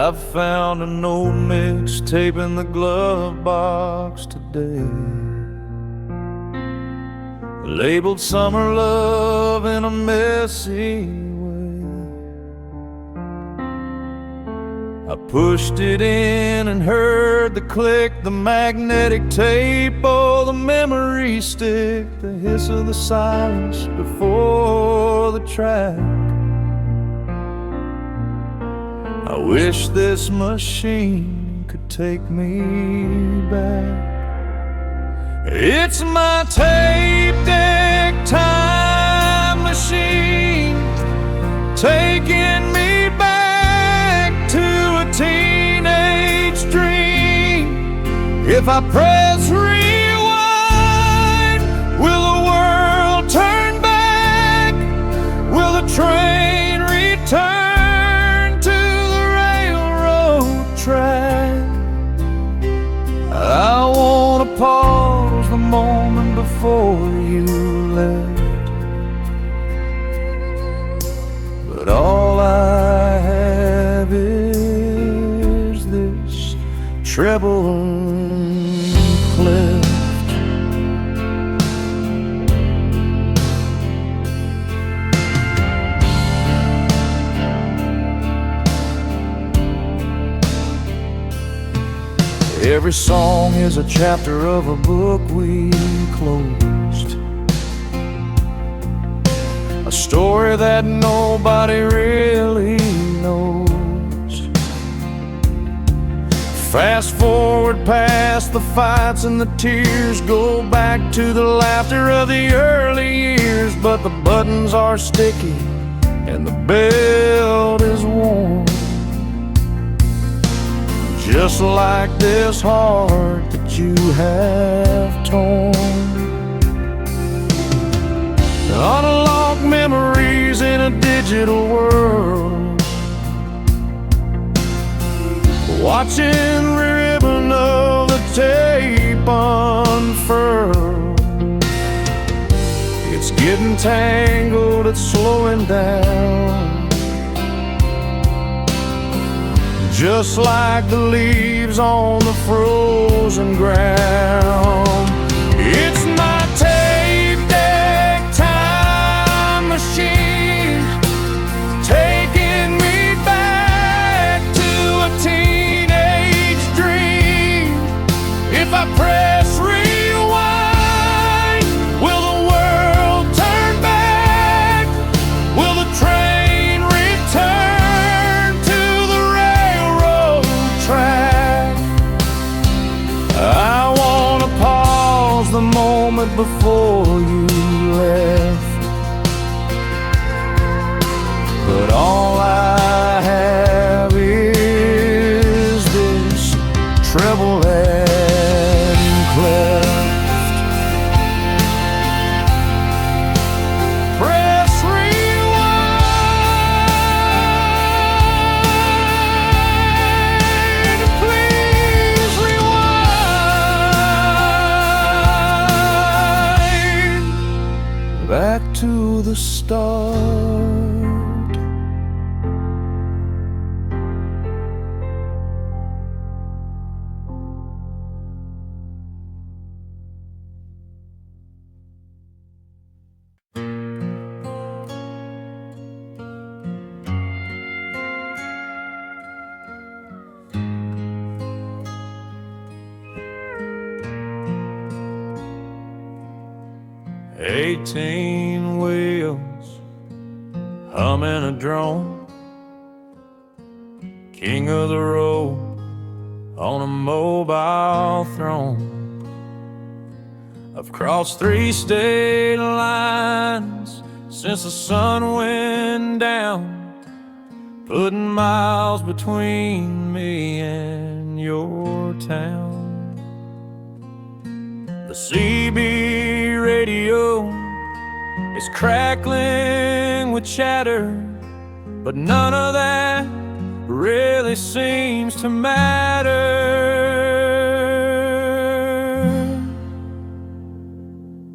I've found an old mixtape in the glove box today, labeled Summer Love in a messy way. I pushed it in and heard the click, the magnetic tape, oh, the memory stick, the hiss of the silence before the track. I wish this machine could take me back. It's my tape deck time machine, taking me back to a teenage dream. If I press rewind, will the world turn back? Will the train return to the railroad track? I wanna pause the moment before you left, but all I have is this treble cleft. Every song is a chapter of a book we closed, a story that nobody really knows. Fast forward past the fights and the tears, go back to the laughter of the early years, but the buttons are sticky and the belt is worn, just like this heart that you have torn. Unlock memories in a digital world, watching the ribbon of the tape unfurl. It's getting tangled, it's slowing down, just like the leaves on the frozen ground. It's my tape deck time machine, taking me back to a teenage dream. If I press rewind, will the world turn back? Will the train return to the railroad track? I wanna pause the moment before you left, but all I have is this treble and cleft. Press rewind, please rewind back to the start. Eighteen wheels, humming a drone, king of the road on a mobile throne. I've crossed 3 state lines since the sun went down, putting miles between me and your town. The CB radio is crackling with chatter, but none of that really seems to matter.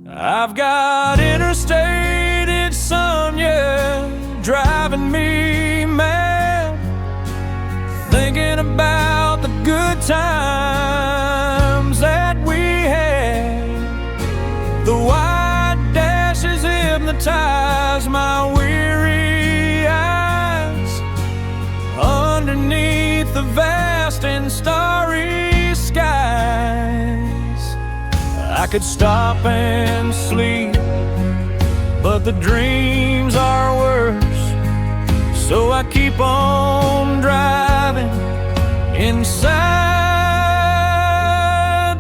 I've got interstate insomnia driving me mad, thinking good times that we had. The white dashes hypnotize my weary eyes. Underneath the vast and starry skies, I could stop and sleep, but the dreams are worse. So I keep on driving inside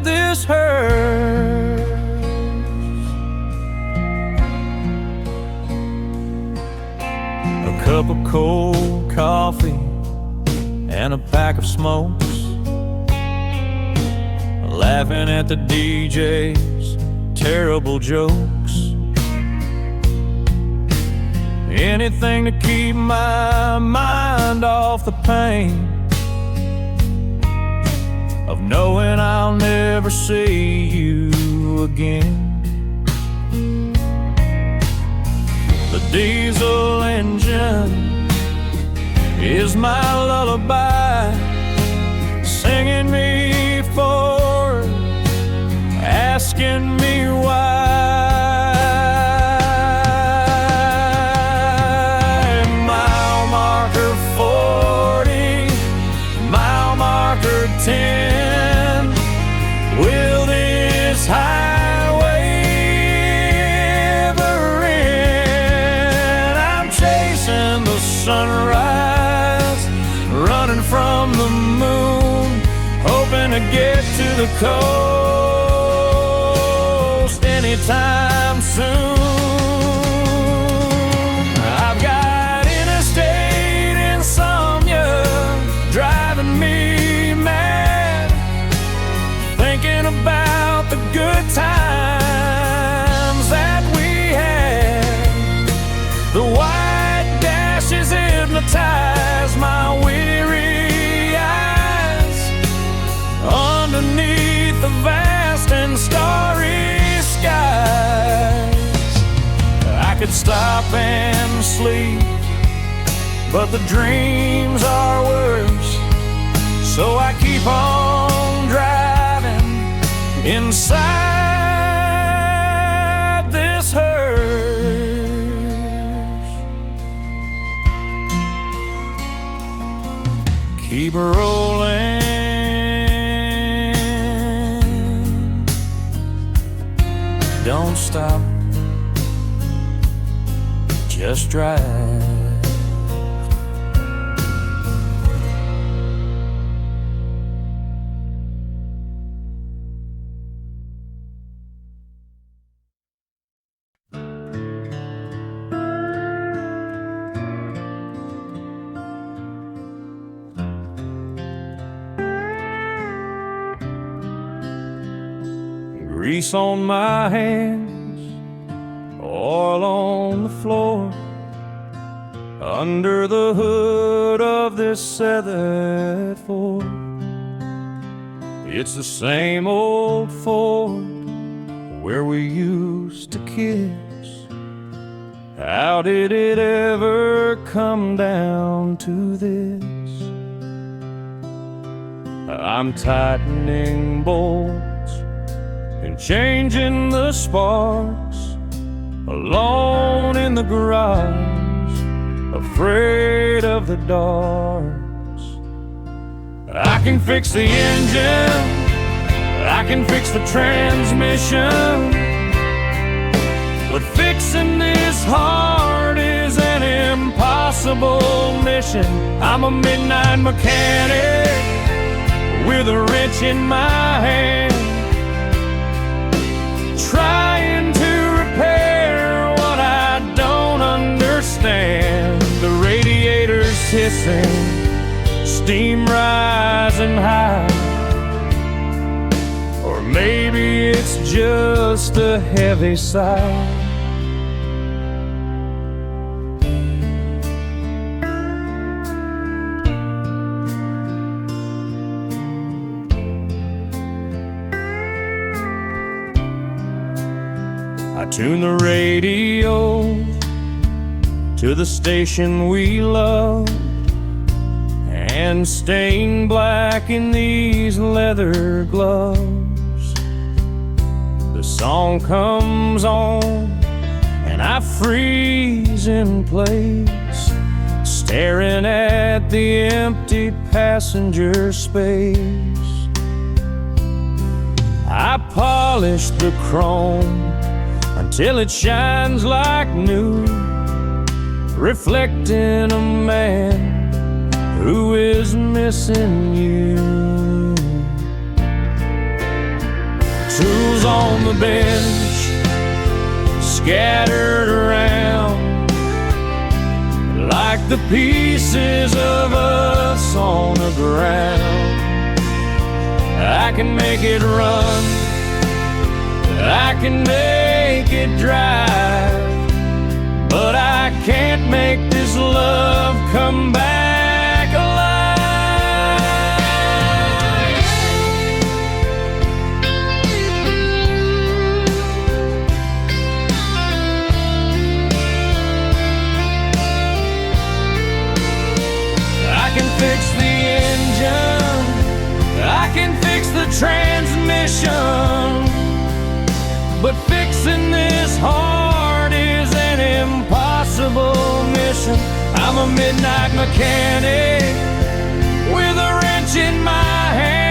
this hearse. A cup of cold coffee and a pack of smokes, laughing at the DJ's terrible jokes. Anything to keep my mind off the pain of knowing I'll never see you again. The diesel engine is my lullaby, singing me forward, asking me why. Mile marker 40, mile marker 10. Will this highway ever end? I'm chasing the sunrise, running from the moon, hoping to get to the coast anytime soon. I've got interstate insomnia driving me mad, thinking about the good times that we had. The white dashes hypnotize my weary eyes. Underneath the vast and starry skies, I could stop and sleep, but the dreams are worse. So I keep on driving inside this hearse. Keep rolling, don't stop, just drive. Grease on my hands, oil on the floor, under the hood of this 7-4. It's the same old Ford where we used to kiss. How did it ever come down to this? I'm tightening bolts and changing the sparks, alone in the garage, afraid of the darks. I can fix the engine, I can fix the transmission, but fixing this heart is an impossible mission. I'm a midnight mechanic with a wrench in my hand, trying to repair what I don't understand. The radiator's hissing, steam rising high, or maybe it's just a heavy sigh. I tune the radio to the station we love, and stained black in these leather gloves. The song comes on and I freeze in place, staring at the empty passenger space. I polish the chrome until it shines like new, reflecting a man who is missing you. Tools on the bench, scattered around like the pieces of us on the ground. I can make it run, I can make it drive, but I can't make this love come back alive. I can fix the engine, I can fix the transmission, but fixing this heart is an impossible mission. I'm a midnight mechanic with a wrench in my hand,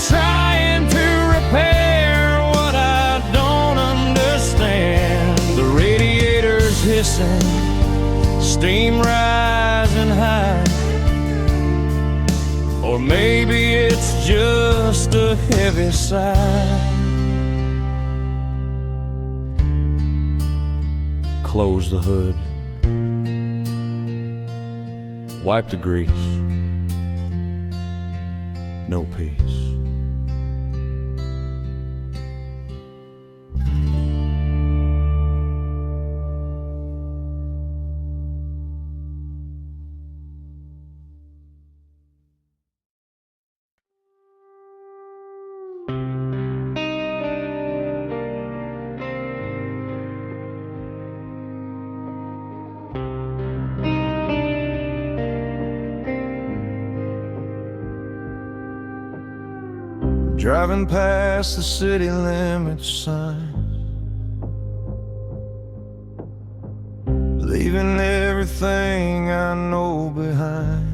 trying to repair what I don't understand. The radiator's hissing, steam rising high, or maybe it's just a heavy sigh. Close the hood, wipe the grease, no peace. Driving past the city limits signs, leaving everything I know behind.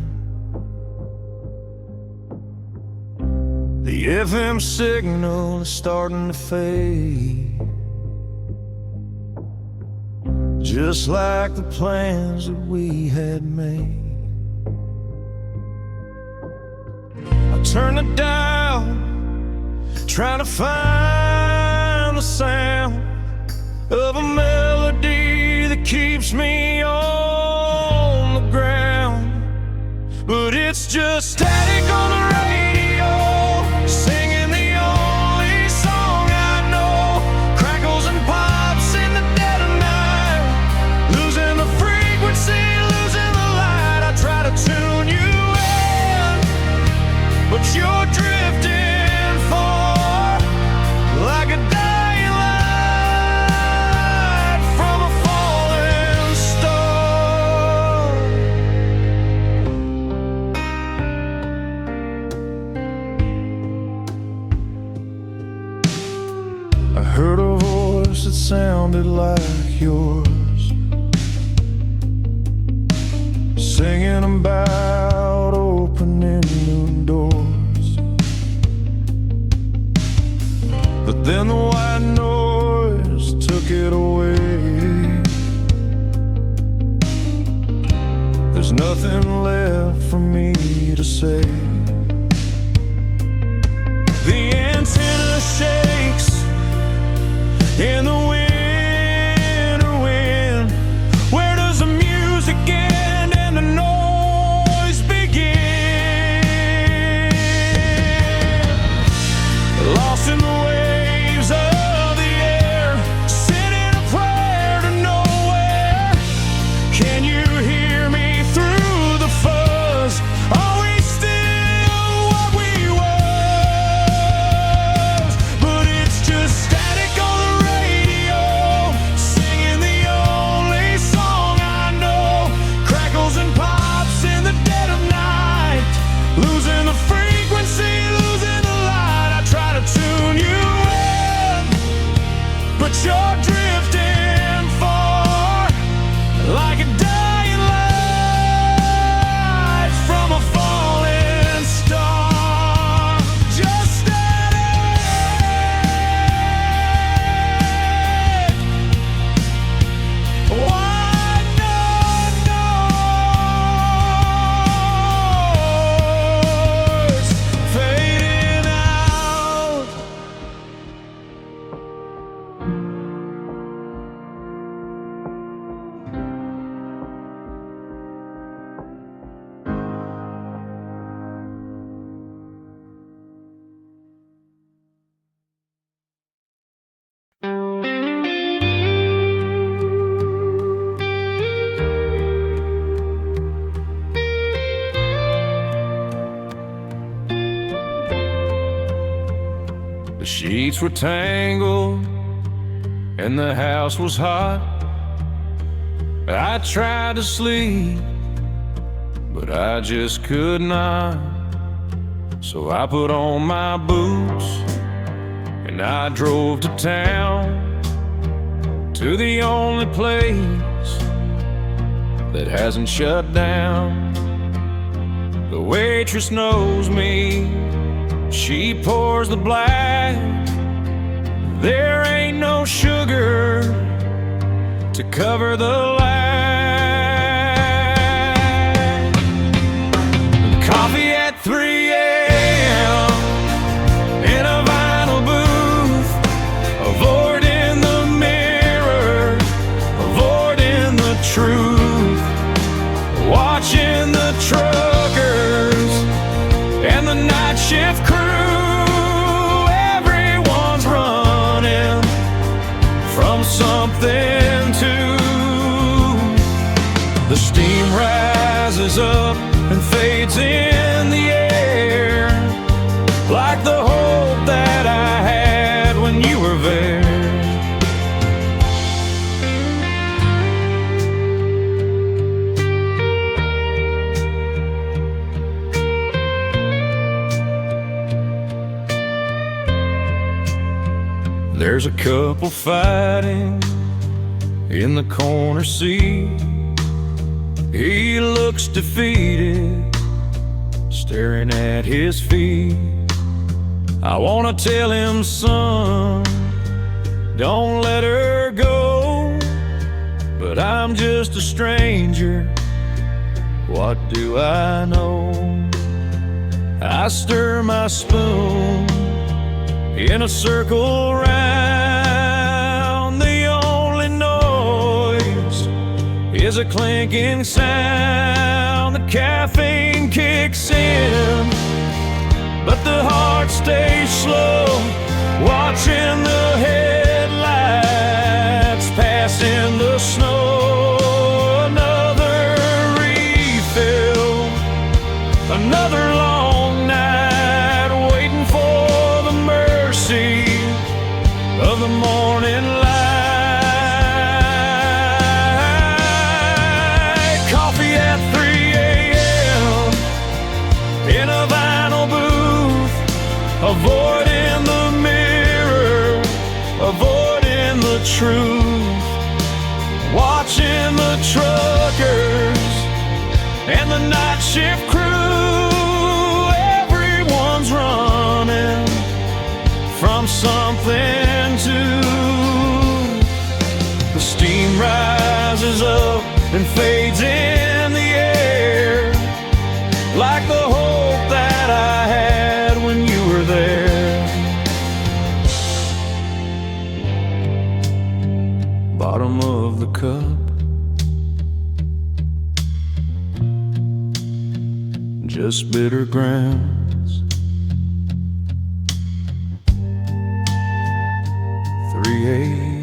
The FM signal is starting to fade, just like the plans that we had made. I turn the dial, trying to find the sound of a melody that keeps me on the ground, but it's just static on the radio, singing the only song I know. Crackles and pops in the dead of night, losing the frequency, losing the light. I try to tune you in, but you're drifting far, like a dying light from a falling star. I heard a voice that sounded like yours, singing about opening new doors. But then the white noise took it away. There's nothing left for me to say. The antenna shakes in the winter wind. Where does the music end and the noise begin? Lost in the waves of the air, sending a prayer to nowhere. Can you hear me through the fuzz? Are we still what we was? But it's just static on the radio. sheets were tangled and the house was hot. I tried to sleep, but I just could not. So I put on my boots and I drove to town, to the only place that hasn't shut down. The waitress knows me, she pours the black. There ain't no sugar to cover the lag. Coffee at 3 a.m. in a vinyl booth, avoiding the mirror, avoiding the truth, watching the truckers and the night shift crew. Everyone's running from something to. The steam rises up and fades in the air, like the hope that I had when you were there. There's a couple fighting in the corner seat. He looks defeated, staring at his feet. I wanna tell him, son, don't let her go, but I'm just a stranger, what do I know? I stir my spoon in a circle round. The only noise is a clinking sound. The caffeine kicks in, but the heart stays slow, watching the headlights pass in the snow. Another refill, another long night, waiting for the mercy of the morning light. Coffee at 3 a.m. in a vinyl booth, avoiding the mirror, avoiding the truth, watching the truckers and the night shift crew. Everyone's running from something to. The steam rises up and fades in the air, like the hope that I had when you were there. Bottom of the cup, just bitter grounds. 3 a.m.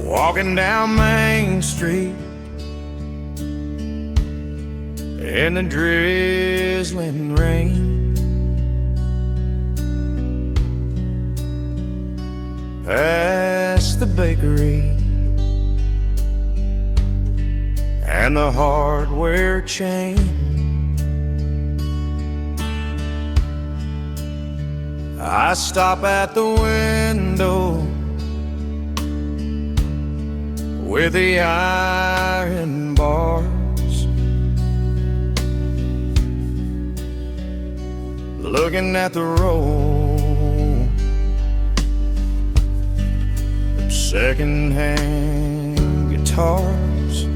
Walking down Main Street in the drizzling rain, past the bakery and the hardware chain. I stop at the window with the iron bars, looking at the row of second-hand guitars.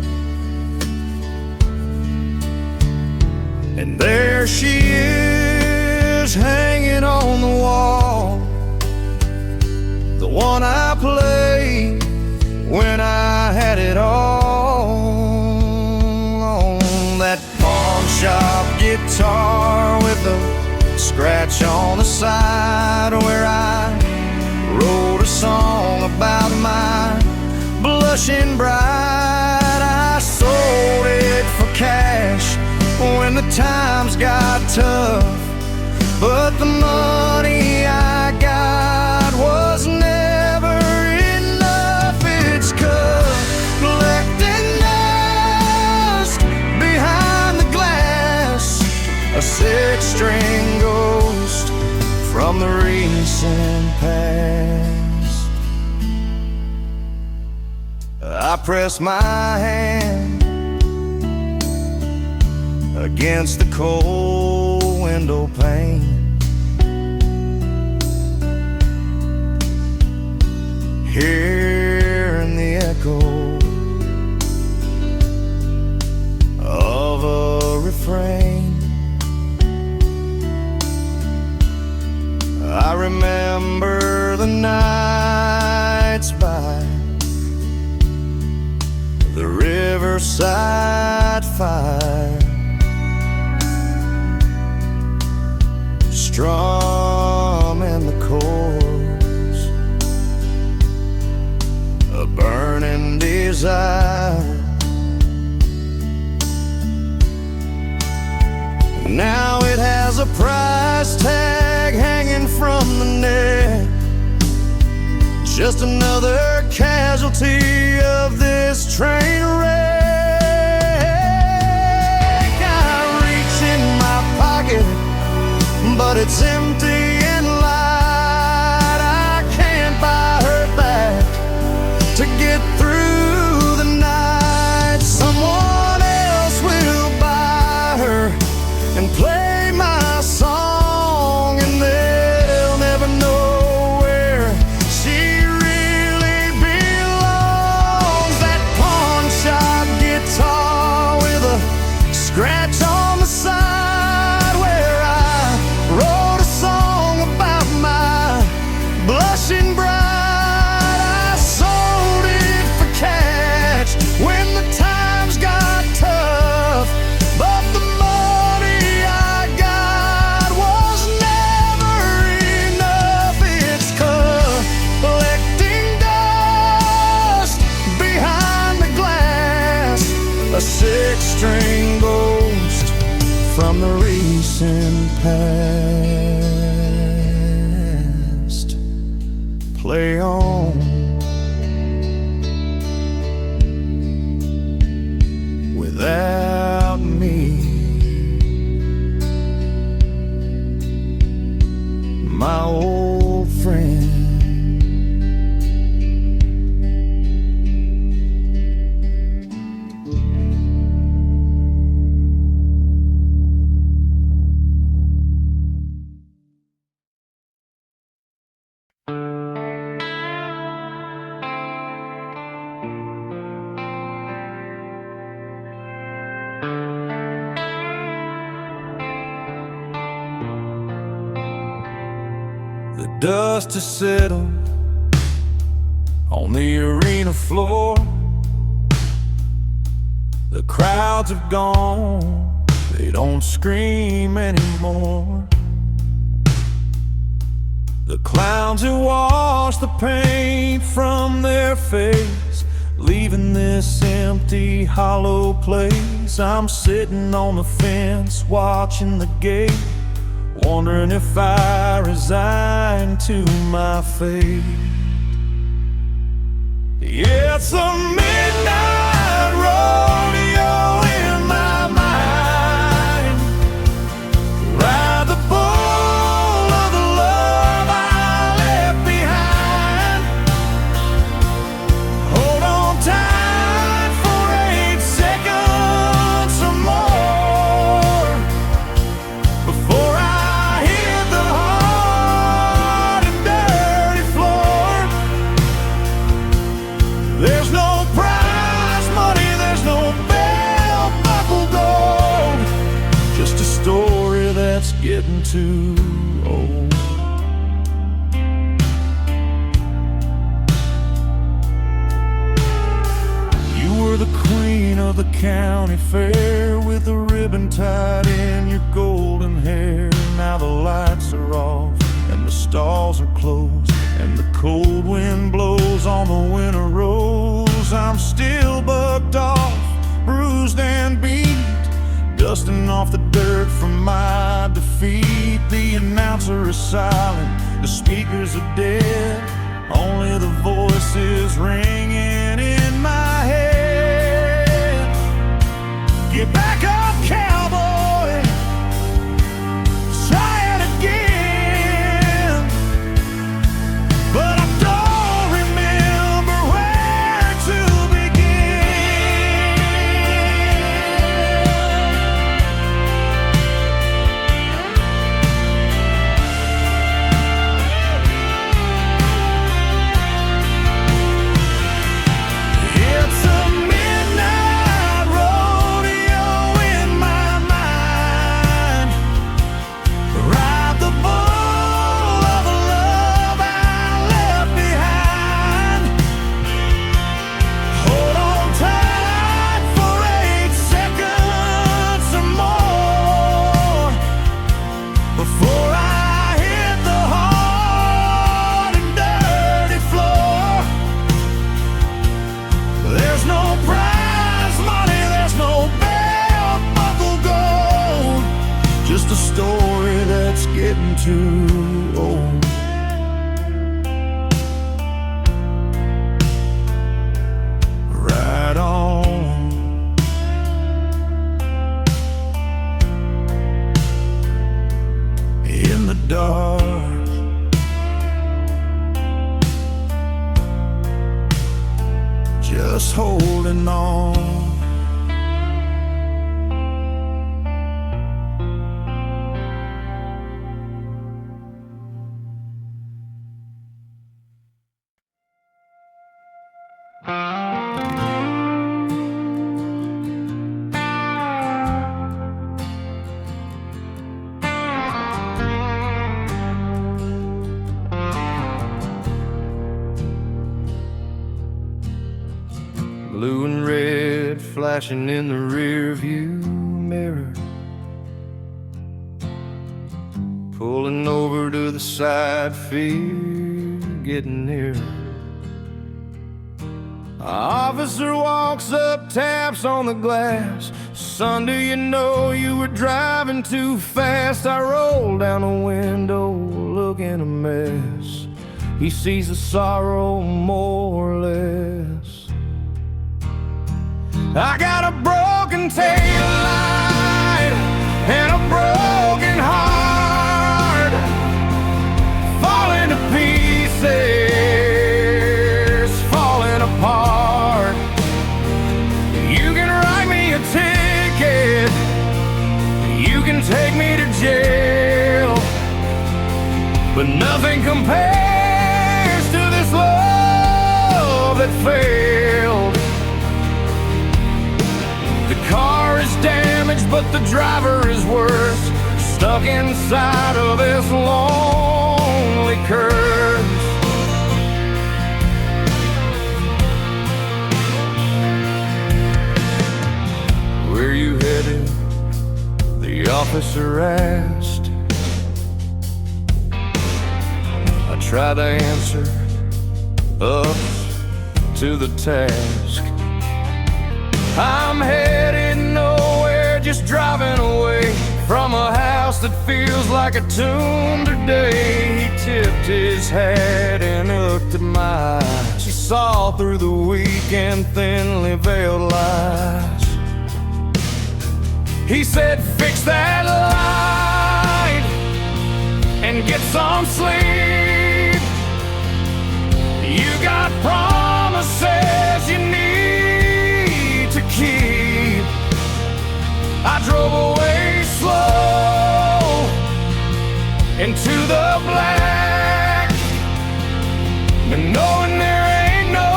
And there she is, hanging on the wall, the one I played when I had it all. On that pawn shop guitar with a scratch on the side, where I wrote a song about my blushing bride. I sold it for cash when the times got tough, but the money I got was never enough. It's collecting dust behind the glass, a six-string ghost from the recent past. I press my hand against the cold window pane, hearing the echo of a refrain. I remember the nights by the riverside fire, strumming the chords, a burning desire. Now it has a price tag hanging from the neck, just another casualty of this train wreck. I reach in my pocket, but it's empty and light. I can't buy her back to get through the night. Someone else will buy her and play my song, and they'll never know where she really belongs. That pawn shop guitar with a scratch on the side, where I wrote a song about my blushing bride. I sold it for cash when the times got tough, but the money I got was never enough. It's collecting dust behind the glass, a six-string ghost from the recent past. Play on without me, my old friend. The dust has settled on the arena floor. The crowds have gone, they don't scream anymore. The clowns have washed the paint from their face, leaving this empty, hollow place. I'm sitting on the fence, watching the gate, wondering if I resign to my fate. Yeah, it's a midnight rodeo too old. You were the queen of the county fair, with a ribbon tied in your golden hair. Now the lights are off and the stalls are closed, and the cold wind blows on the winter rose. I'm still bucked off, bruised and beat, dusting off the dirt from my defeat. The announcer is silent, the speakers are dead, only the voices ringing in my head. Get back up, cowboy, try it again. But I don't remember where to begin. It's a midnight rodeo in my mind. Ride the bull of the love I left behind. Hold on tight for 8 seconds or more before I hit the hard and dirty floor. There's no prize money, there's no belt buckle gold, just a story that's getting too old. Right on. In the dark, just holding on. Blue and red flashing in the rear view mirror, pulling over to the side, fear getting nearer. Officer walks up, taps on the glass. Son, do you know you were driving too fast? I roll down the window, looking a mess. He sees the sorrow more or less. I got a broken tail light and a broken heart, falling to pieces, falling apart. You can write me a ticket, you can take me to jail, but nothing compares to this love that failed. The car is damaged, but the driver is worse, stuck inside of this lonely curse. Where you headed? The officer asked. I tried to answer up to the task. I'm headed nowhere, just driving away from a house that feels like a tomb today. He tipped his hat and looked at my eyes. She saw through the weak and thinly veiled lies. He said, fix that light and get some sleep. You got promises you need to keep. I drove away slow into the black, and knowing there ain't no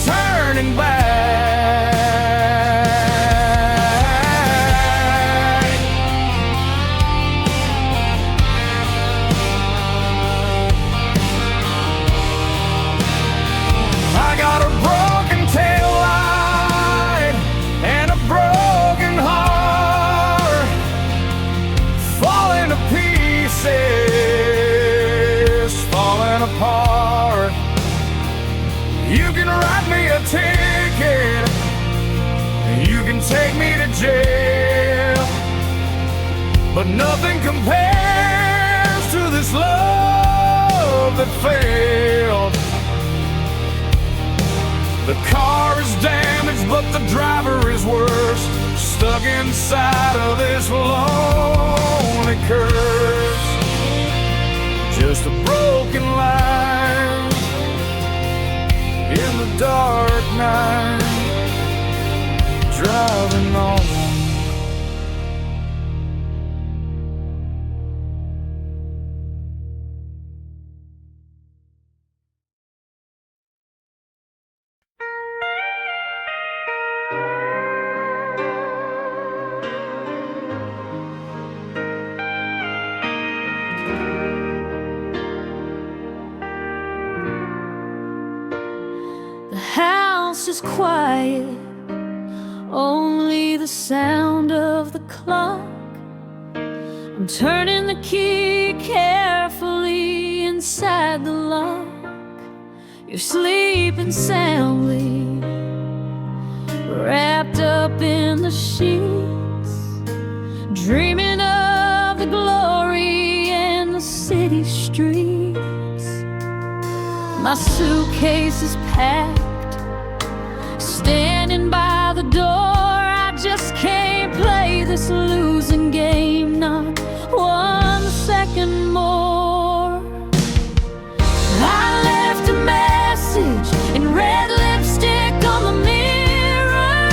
turning back. write me a ticket, you can take me to jail, but nothing compares to this love that failed. The car is damaged, but the driver is worse, stuck inside of this lonely curse. Just a broken light in the dark night, driving on. The house is quiet, only the sound of the clock. I'm turning the key carefully inside the lock. You're sleeping soundly, wrapped up in the sheets, dreaming of the glory and the city streets. My suitcase is packed, standing by the door. I just can't play this losing game, not 1 second more. I left a message in red lipstick on the mirror,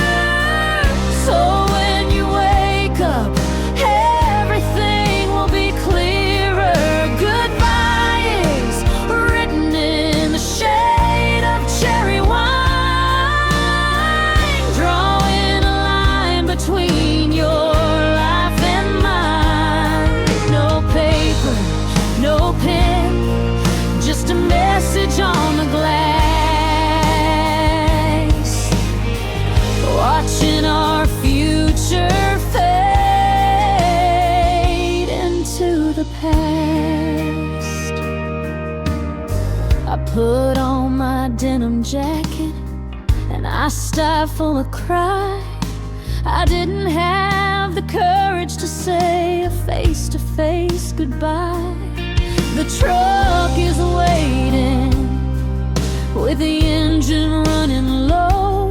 so when you wake up, everything will be clearer. Goodbye is written in the shade of cherry wine, drawing a line between your life and mine. No paper, no pen, just a message on the glass, watching our future fade into the past. I put on my denim jacket and I stifle a cry. I didn't have the courage to say a face-to-face goodbye. The truck is waiting with the engine running low.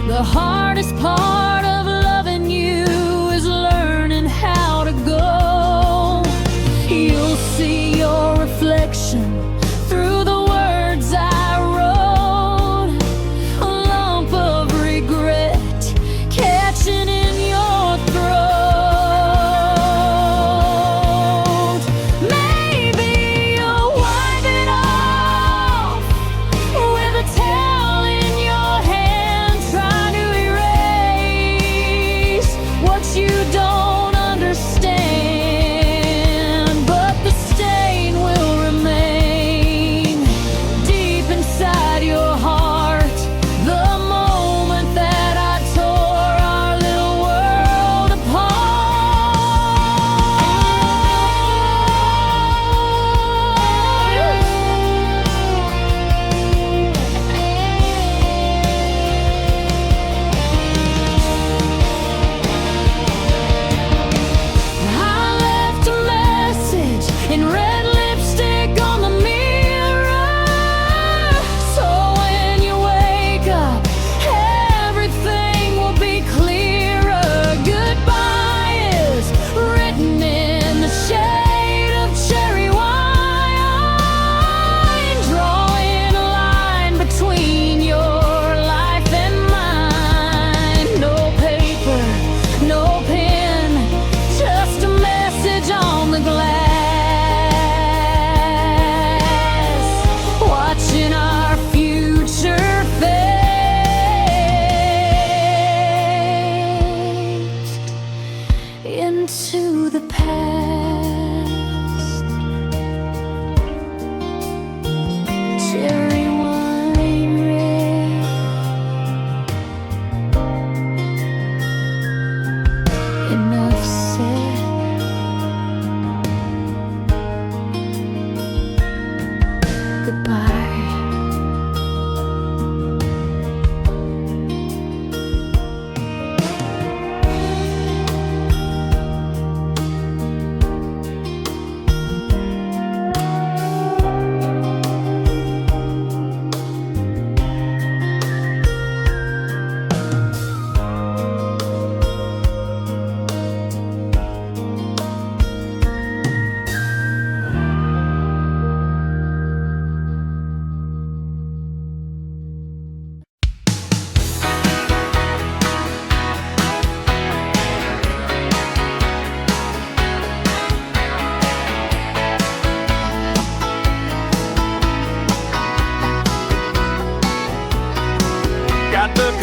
The hardest part of loving you is learning how to go. You'll see your reflection through the words I wrote, a lump of regret catching in your throat. Maybe you'll wipe it off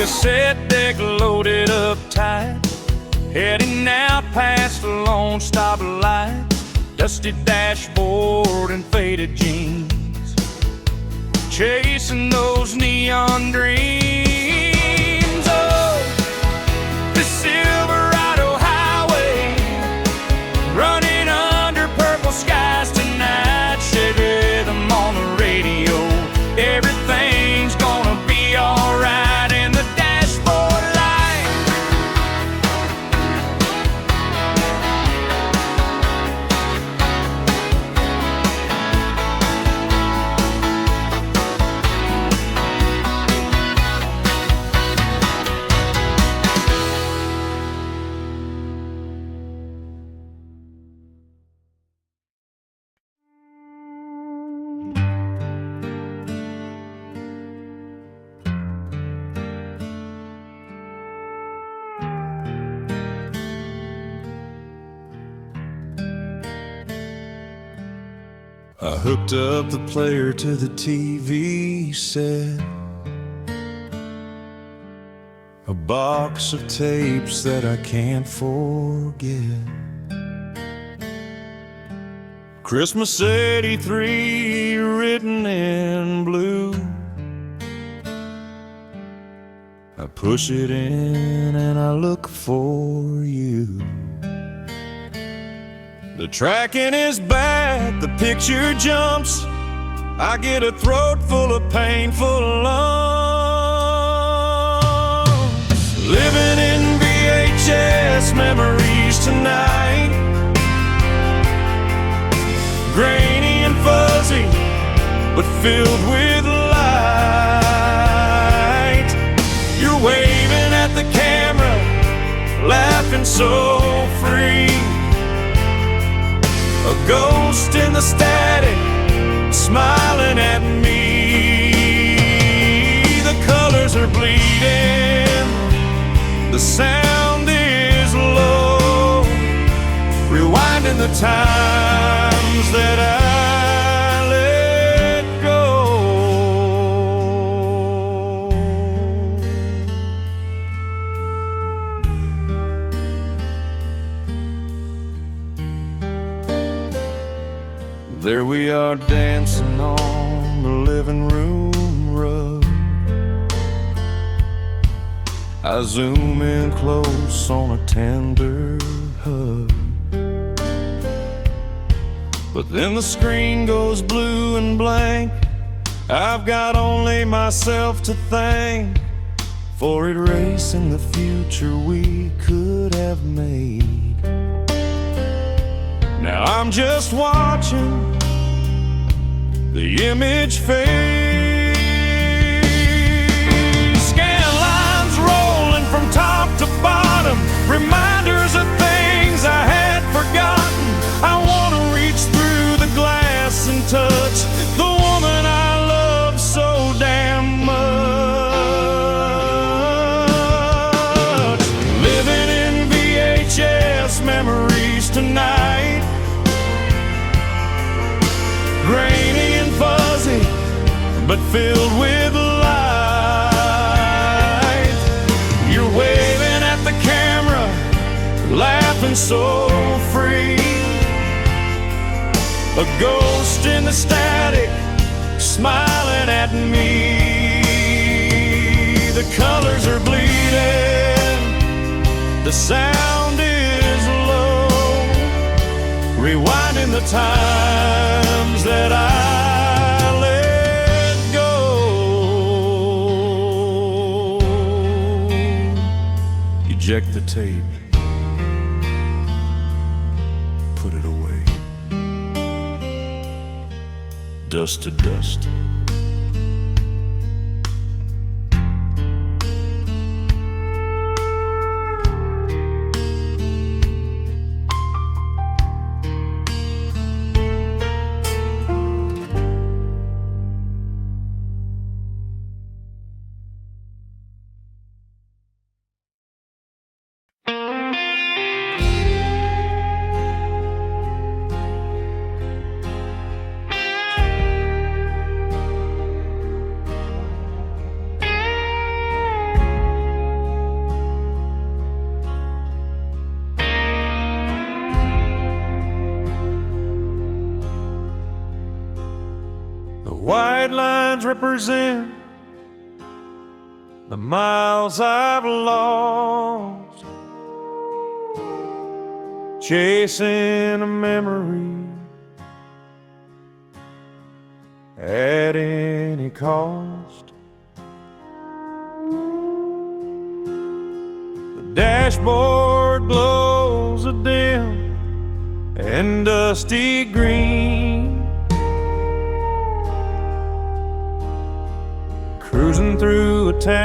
cassette deck loaded up tight, heading out past the lone stop light, dusty dashboard and faded jeans, chasing those neon dreams. Oh, the Silverado highway, running under purple skies tonight. Shade rhythm on the radio, everything's gonna be alright in the dashboard light. I hooked up the player to the TV set, a box of tapes that I can't forget. Christmas '83 written in blue. I push it in and I look for you. The tracking is back, the picture jumps. I get a throat full of painful lumps. Living in VHS memories tonight, grainy and fuzzy, but filled with light. You're waving at the camera, laughing so free. A ghost in the static, smiling at me. The colors are bleeding, the sound is low, rewinding the times that I let go. There we are dancing on the living room rug. I zoom in close on a tender hug, but then the screen goes blue and blank. I've got only myself to thank for erasing the future we could have made. Now I'm just watching the image fade. Scan lines rolling from top to bottom, reminders of things I had forgotten. I want to reach through the glass and touch the woman I love so damn much. Living in VHS memories tonight, grainy and fuzzy, but filled with light. You're waving at the camera, laughing so free. A ghost in the static, smiling at me. The colors are bleeding, the sound is low, rewinding the times that I let go. Eject the tape, put it away. Dust to dust. The white lines represent the miles I've lost, chasing a memory at any cost. The dashboard glows a dim and dusty green, cruising through a town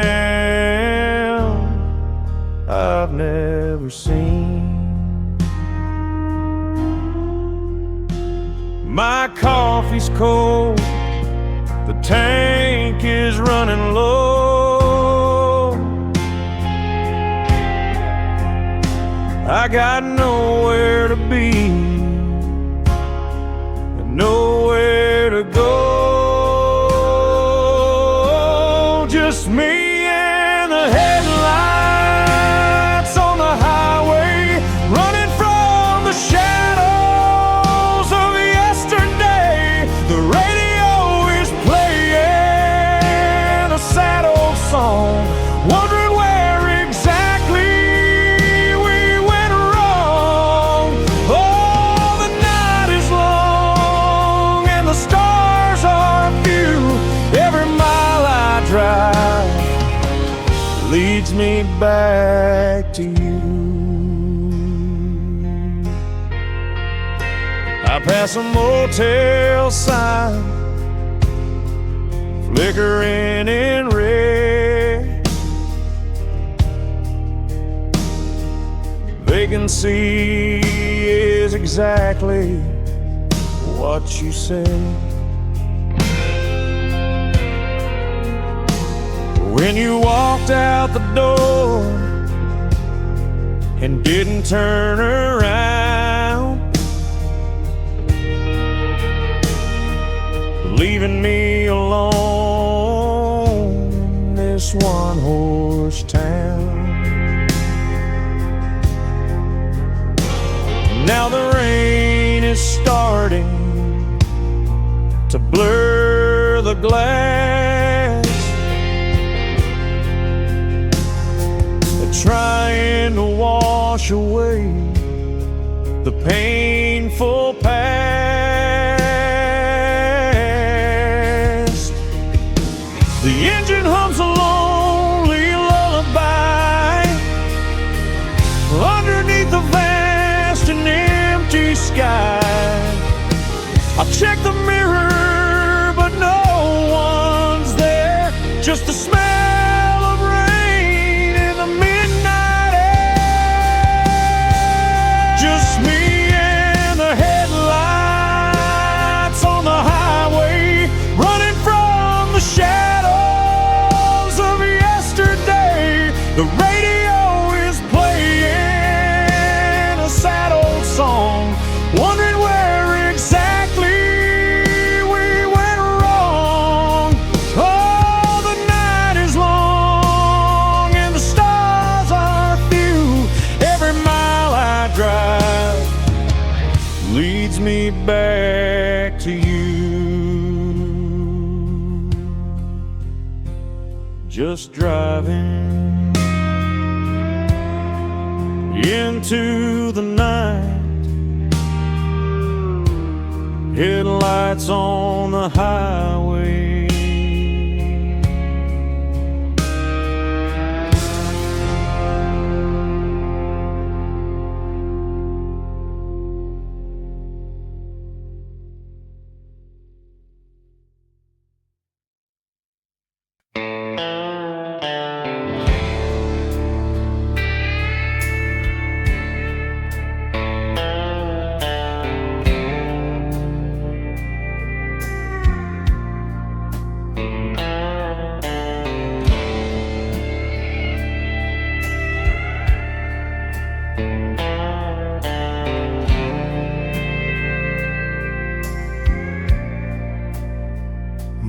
I've never seen. My coffee's cold, the tank is running low. I got nowhere to be and nowhere to go. Just me and the headlights on the highway, running from the shadows of yesterday. The radio is playing a sad old song, wondering where exactly we went wrong. Oh, the night is long and the stars are few. Every mile I drive leads me back to you. I pass a motel sign flickering in red. Vacancy is exactly what you said. When you walked out the door and didn't turn around, leaving me alone in this one-horse town. Now the rain is starting to blur the glass, trying to wash away the painful past. The engine hums a lonely lullaby underneath the vast and empty sky. I check the mirror, but no one's there, just the smell of rain in the midnight air. Just me and the headlights on the highway, running from the shadows of yesterday. The radio is playing a sad old song, wondering where exactly we went wrong. Oh, the night is long and the stars are few. Every mile I drive leads me back to you. Just driving into the night, headlights on the highway.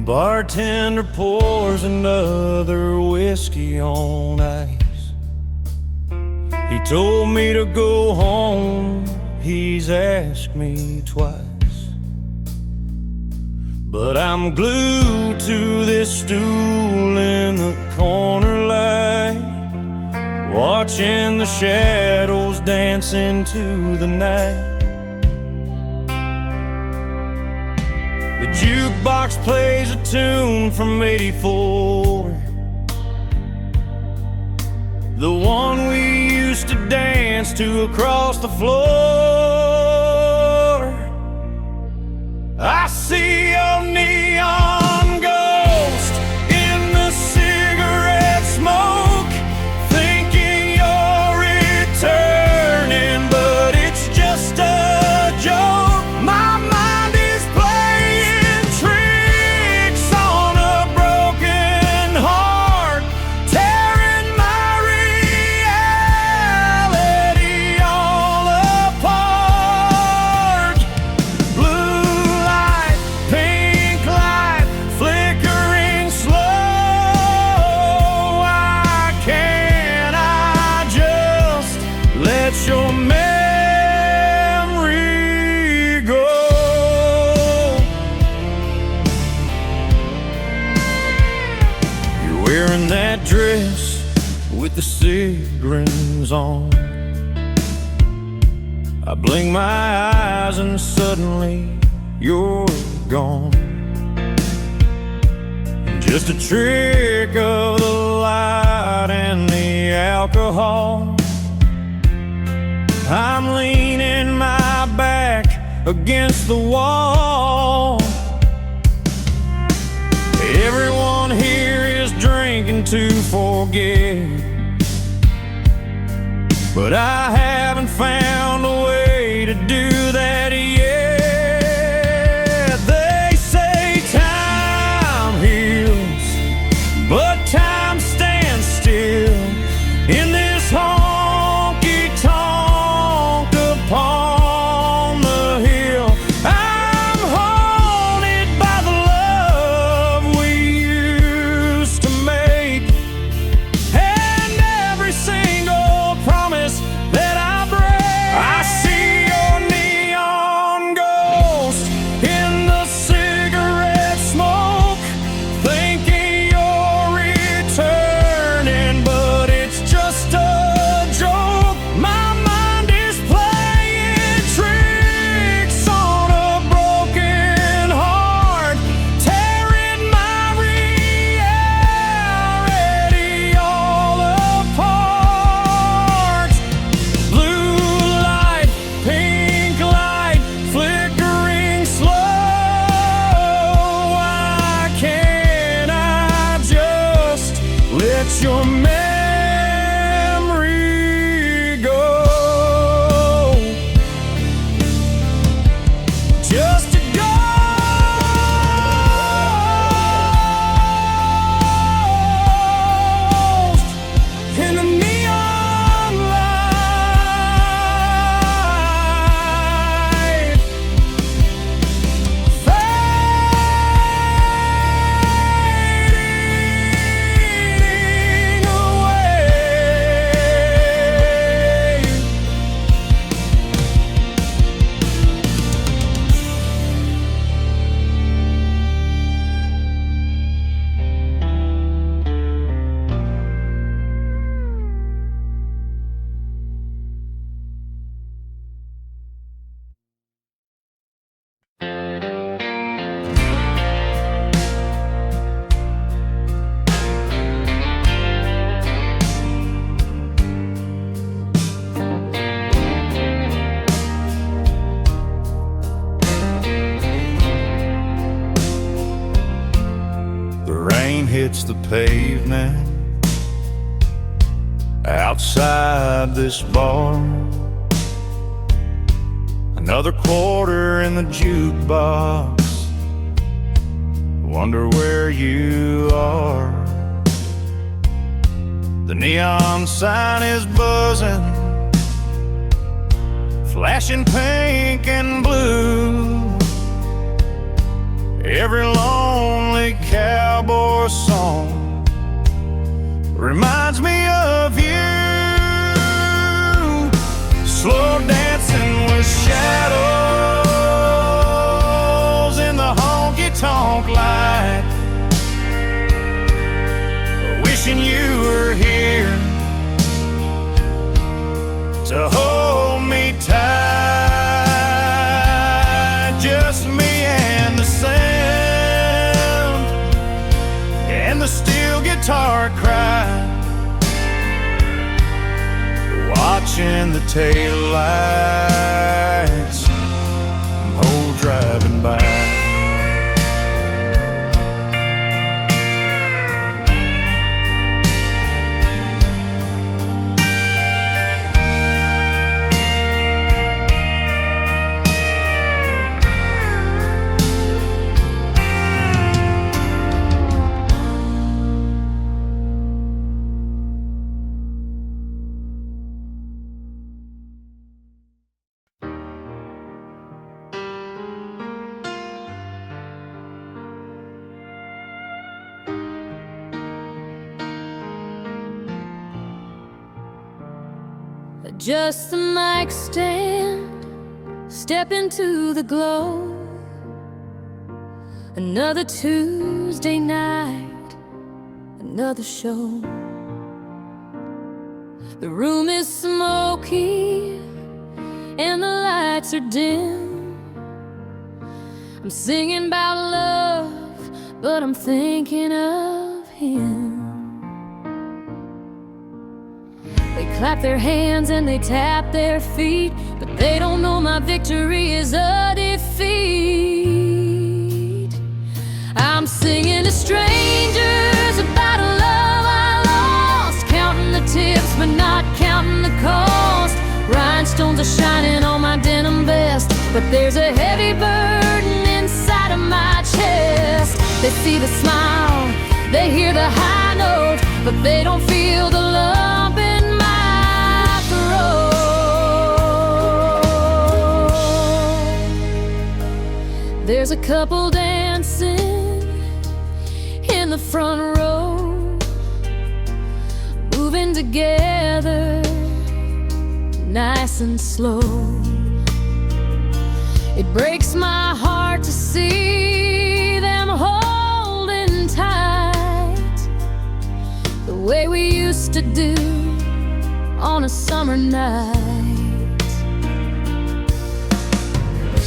Bartender pours another whiskey on ice. He told me to go home, he's asked me twice. but I'm glued to this stool in the corner light, watching the shadows dance into the night. The jukebox plays a tune from '84, the one we used to dance to across the floor. I see your neon ghost in the cigarette smoke, thinking you're returning, but it's just a joke. My mind is playing tricks on a broken heart, tearing my reality all apart. Blue light, pink light, flickering slow. Why can't I just let your memory go? You're wearing that dress with the cigarettes on. I blink my eyes and suddenly you're gone. Just a trick of the light and the alcohol. I'm leaning my back against the wall. Everyone here is drinking to forget, but I haven't found a way to do that yet. They say time heals, but time stands still in this honky-tonk upon the hill. I'm haunted by the love we used to make, and every single promise that I break. I see your neon ghost in the cigarette smoke, thinking you're returning, but it's just a joke. My mind is playing tricks on a broken heart, tearing my reality all apart. Blue light, pink light, flickering slow. Why can't I just let your memory go? Just a ghost in the neon light, fading away. The rain hits the pavement outside this bar. Another quarter in the jukebox. Wonder where you are. The neon sign is buzzing, flashing pink and blue. Every lonely cowboy song reminds me of you. Slow dancing with shadows in the honky-tonk. wishing you were here to hold me tight. Just me and the sound and the steel guitar cry, watching the taillights driving by. Just the mic stand, step into the glow. Another Tuesday night, another show. The room is smoky and the lights are dim. I'm singing about love, but I'm thinking of him. They clap their hands and they tap their feet, but they don't know my victory is a defeat. I'm singing to strangers about a love I lost, counting the tips but not counting the cost. Rhinestones are shining on my denim vest, but there's a heavy burden inside of my chest. They see the smile, they hear the high note, but they don't feel the lump in my throat. There's a couple dancing in the front row, moving together nice and slow. It breaks my heart to see them holding tight, the way we used to do on a summer night.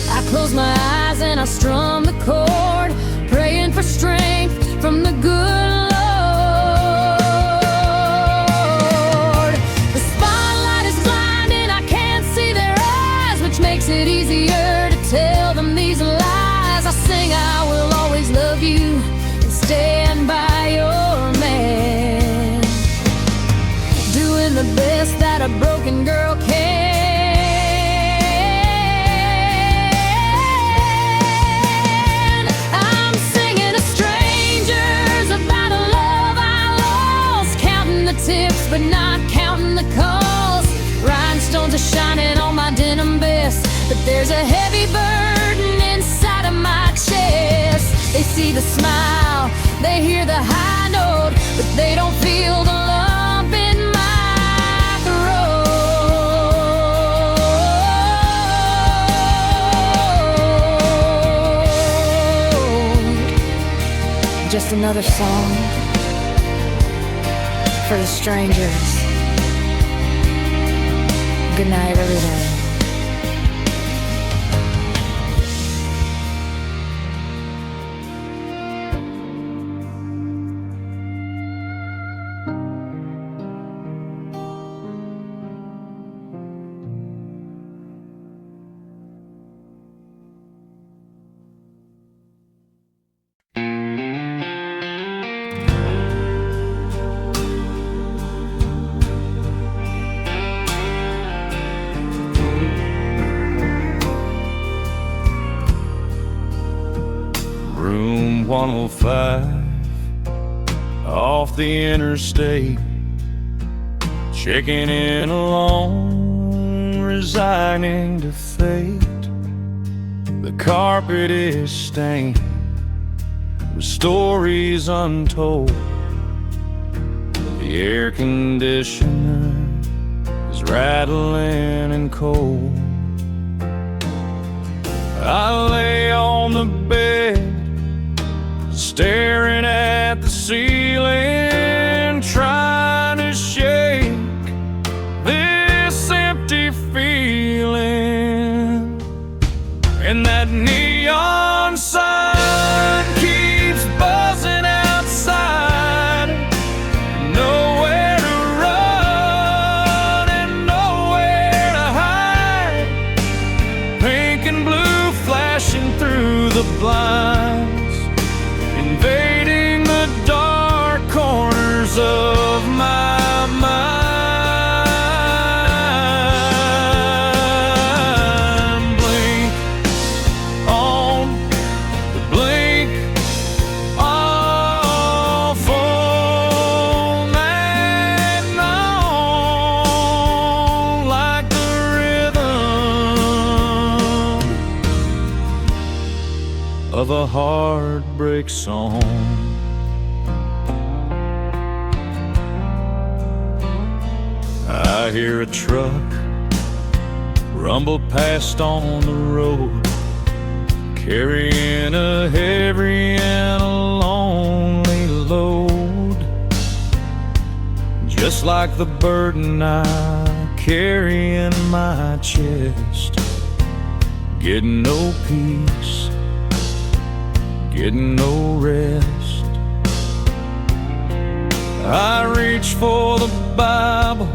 I close my eyes and I strum the chord, praying for strength from the good Lord. The spotlight is blinding, I can't see their eyes, which makes it easier to tell them these lies. I sing I will always love you and stand by your man, doing the best that a broken girl can. I'm singing to strangers about a love I lost, counting the tips but not counting the cost. Rhinestones are shining on my denim vest, but there's a heavy burden inside of my chest. They see the smile, they hear the high note, but they don't feel the lump in my throat. Just another song for the strangers. Good night, everybody. Room 105 off the interstate, checking in alone, resigning to fate. The carpet is stained with stories untold. The air conditioner is rattling and cold. I lay on the bed, staring at the ceiling, trying to shake this empty feeling. And that neon sign keeps buzzing outside. Nowhere to run and nowhere to hide. Pink and blue flashing through the blinds, invading the dark corners of my mind. Blink on, blink off all night long, like the rhythm of a heartbreak song. I hear a truck rumble past on the road, carrying a heavy and a lonely load, just like the burden I carry in my chest. Getting no peace, getting no rest. I reach for the Bible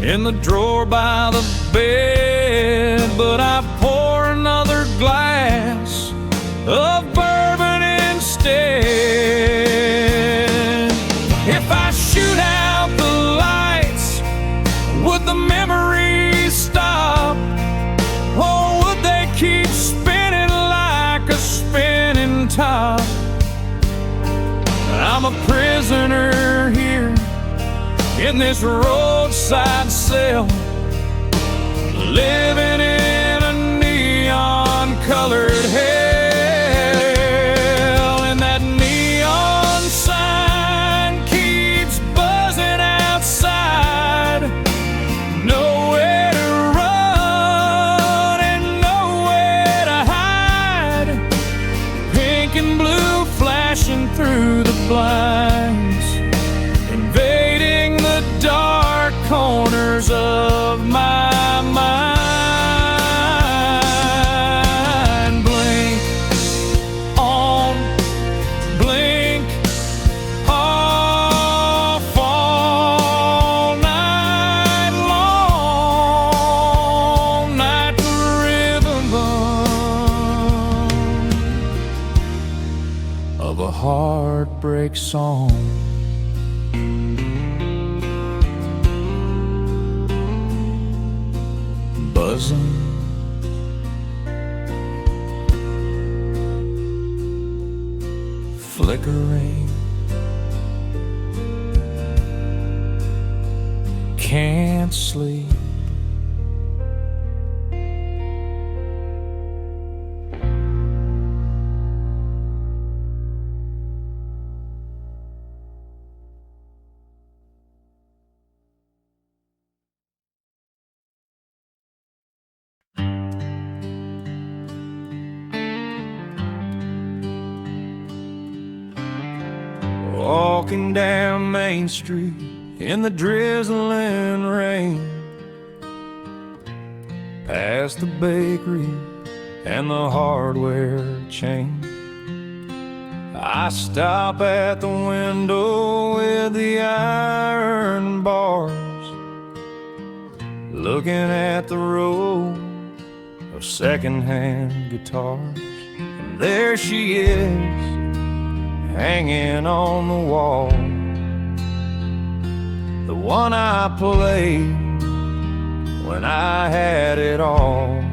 in the drawer by the bed, but I pour another glass of bourbon instead. If I shoot out the lights, would the memories stop? Or would they keep spinning like a spinning top? I'm a prisoner here in this roadside cell, living in a neon-colored hell. And that neon sign keeps buzzing outside. Nowhere to run and nowhere to hide. Pink and blue flashing through the blinds, invading the dark corners of my mind. Blink on, blink off all night long, like the rhythm of a heartbreak song. Buzzing, flickering, can't sleep. Walking down Main Street in the drizzling rain, past the bakery and the hardware chain, I stop at the window with the iron bars, looking at the row of secondhand guitars. And there she is, hanging on the wall, the one I played when I had it all.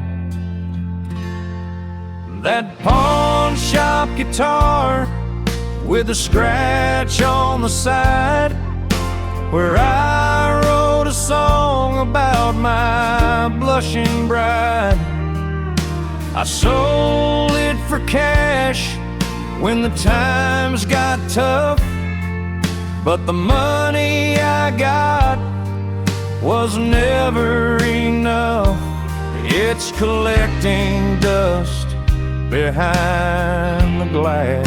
That pawn shop guitar with a scratch on the side, where I wrote a song about my blushing bride. I sold it for cash when the times got tough, but the money I got was never enough. It's collecting dust behind the glass,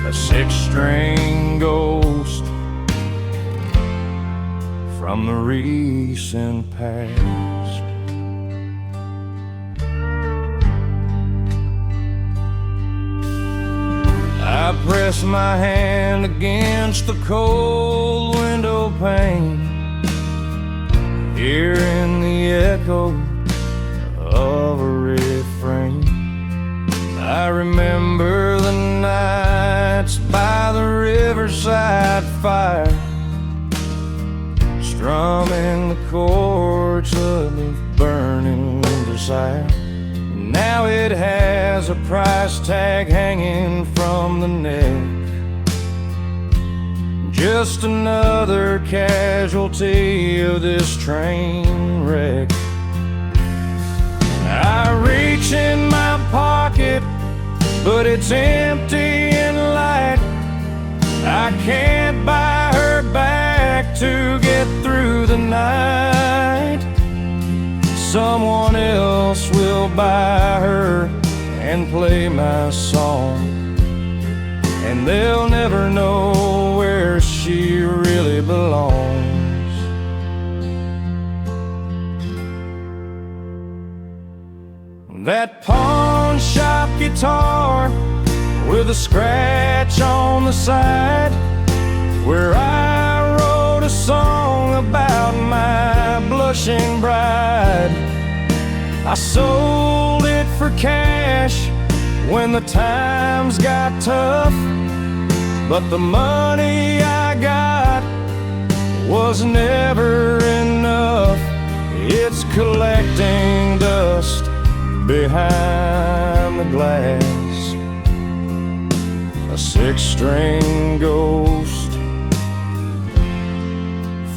a 6-string gold from the recent past. I press my hand against the cold window pane, hearing the echo of a refrain. I remember the nights by the riverside fire, strumming the chords of a burning desire. Now it has a price tag hanging from the neck, just another casualty of this train wreck. I reach in my pocket, but it's empty and light. I can't buy her back to get through the night. Someone else will buy her and play my song, and they'll never know where she really belongs. That pawn shop guitar with a scratch on the side, where I wrote a song about my blushing bride. I sold it for cash when the times got tough, but the money I got was never enough. It's collecting dust behind the glass, a six-string ghost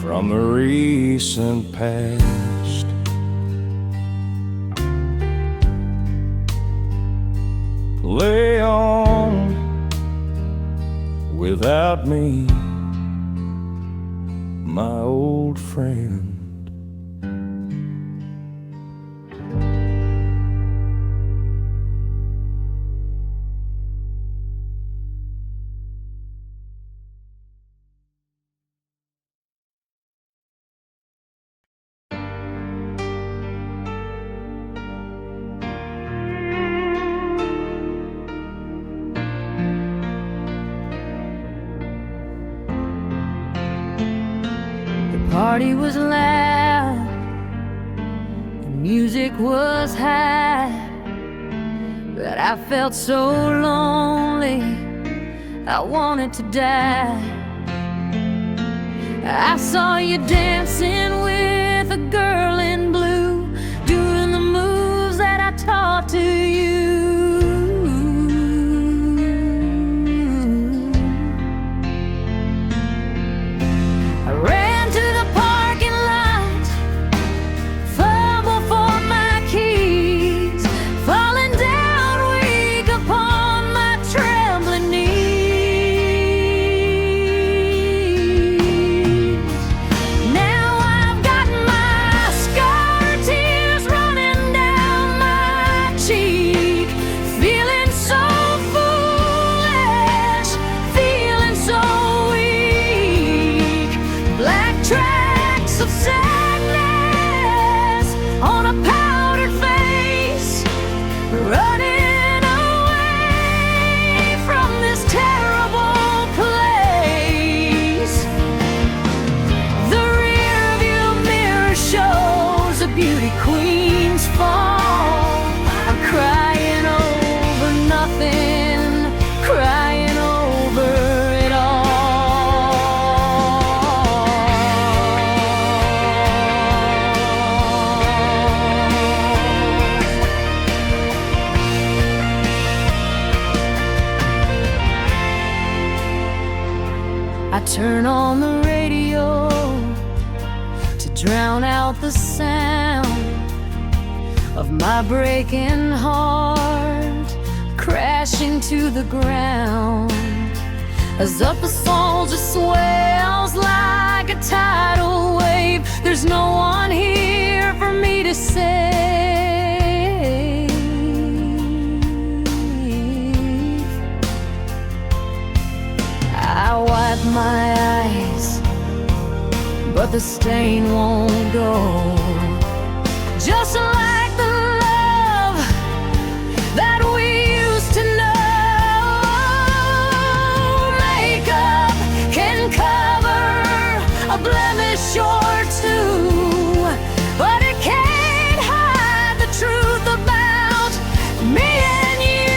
from the recent past. Play on without me, my old friend. Party was loud, the music was high, but I felt so lonely, I wanted to die. I saw you dancing with a girl in blue, doing the moves that I taught to you. I ran to the parking lot, fumbled for my keys, falling down weak upon my trembling knees. Now I've got my scar tears running down my cheek, feeling so foolish, feeling so weak. Black tracks of sadness on a powdered face, running away from this terrible place. The rearview mirror shows a beauty queen's fall. I'm crying over nothing, crying over it all. I turn on the radio to drown out the sound of my breaking heart crashing to the ground, as up a soldier swells like a tidal wave. There's no one here for me to save. I wipe my eyes, but the stain won't go. Just like the love that we used to know. Makeup can cover a blemish or two, but it can't hide the truth about me and you.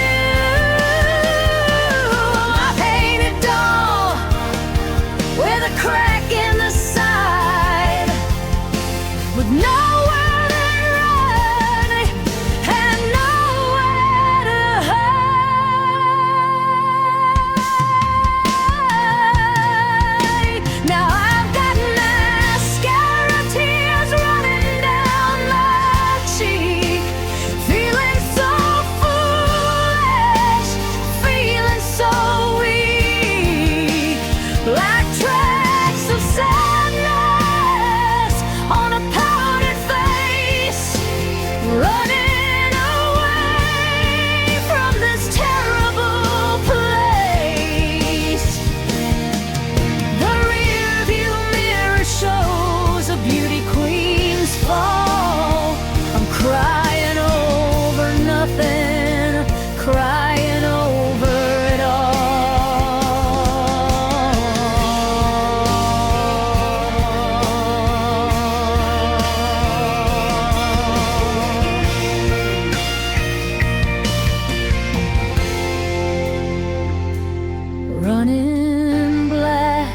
My painted doll with a crack in the side, with nowhere to run and nowhere to hide. Now I've got mascara tears running down my cheek, feeling so foolish, feeling so weak, like tracks of sadness on a powdered face, running away from this terrible place. The rearview mirror shows a beauty queen's fall. I'm crying over nothing, crying over it all. Running black,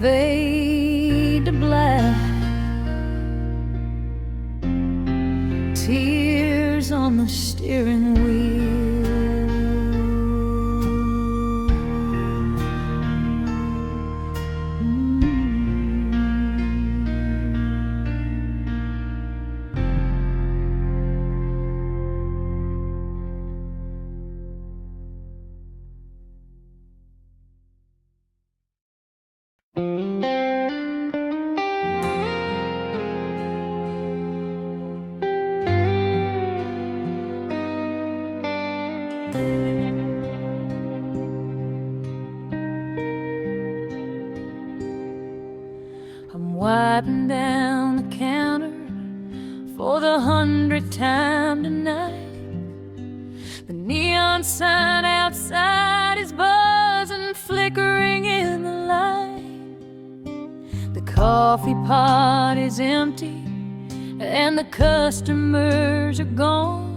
fade to black, tears on the steering wheel. I'm wiping down the counter for the 100th time tonight. The neon sign outside is buzzing, flickering in the light. The coffee pot is empty and the customers are gone.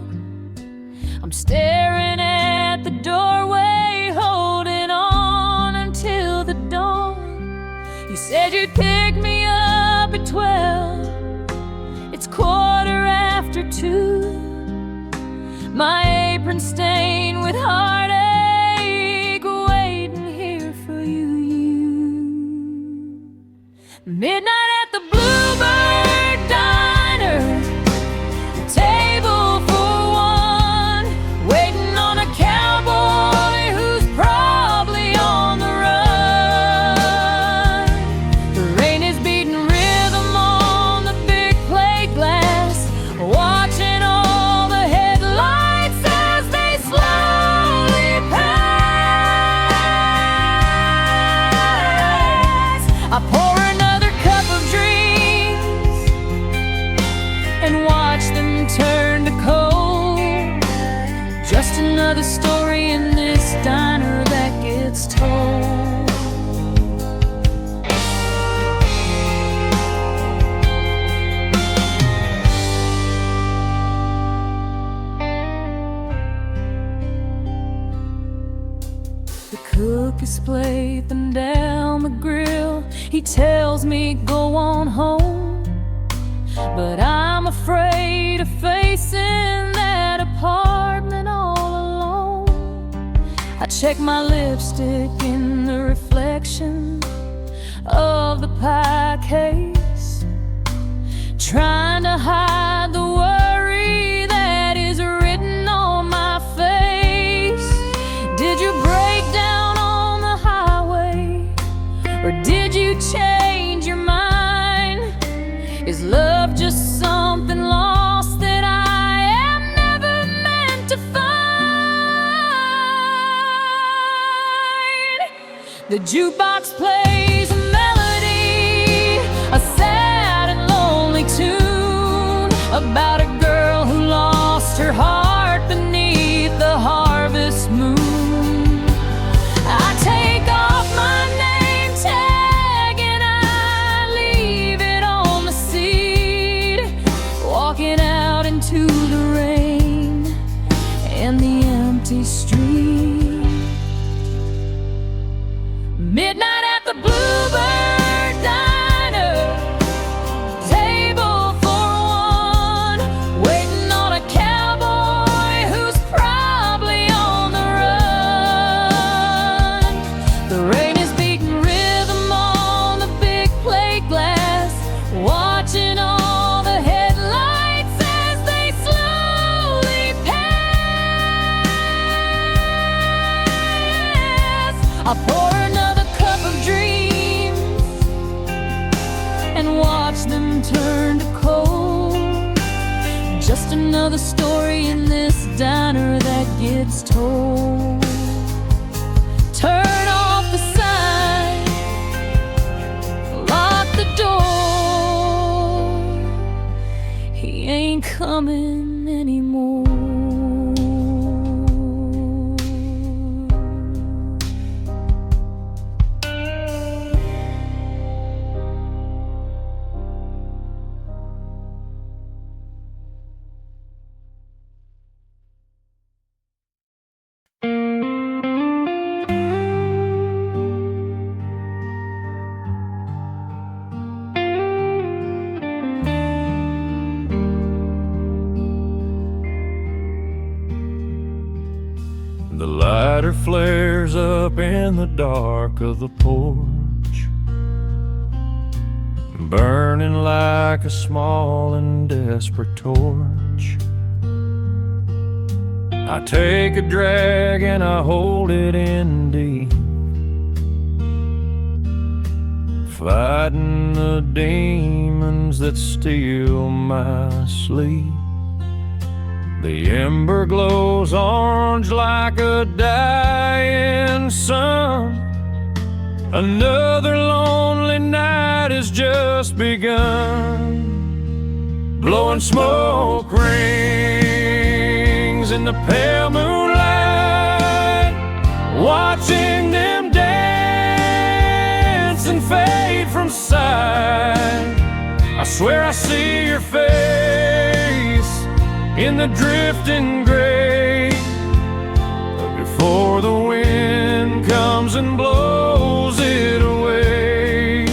I'm staring at the doorway, holding on until the dawn. You said you'd pick me up at 12. It's 2:15. My apron stained with heartache, waiting here for you. Midnight at the Bluebird Diner, table for one, waiting on a cowboy who's probably on the run. The rain is beating rhythm on the big plate glass, watching all the headlights as they slowly pass. I pour another cup of dreams and watch them turn to cold. Just another story in this diner that gets told. The cook is slaving down the grill. He tells me go on home, but I'm afraid of facing that apartment all alone. I check my lipstick in the reflection of the pie case, trying to hide the worry that is written on my face. Did you break down on the highway, or did you change your mind? Is love just something lost that I am never meant to find? The jukebox plays a melody, a sad and lonely tune about a girl who lost her heart beneath the harvest moon. I take off my name tag and I leave it on the seat, walking out into the rain and the empty street. Midnight at the Bluebird Diner, table for one, waiting on a cowboy who's probably on the run. The rain is beating rhythm on the big plate glass, watching all the headlights as they slowly pass. I pour another cup of dreams and watch them turn to cold. Just another story in this diner that gets told. Turn off the sign, lock the door. He ain't coming anymore. The lighter flares up in the dark of the porch, burning like a small and desperate torch. I take a drag and I hold it in deep, fighting the demons that steal my sleep. The ember glows orange like a dying sun. Another lonely night has just begun. Blowing smoke rings in the pale moonlight, watching them dance and fade from sight. I swear I see your face in the drifting gray, before the wind comes and blows it away.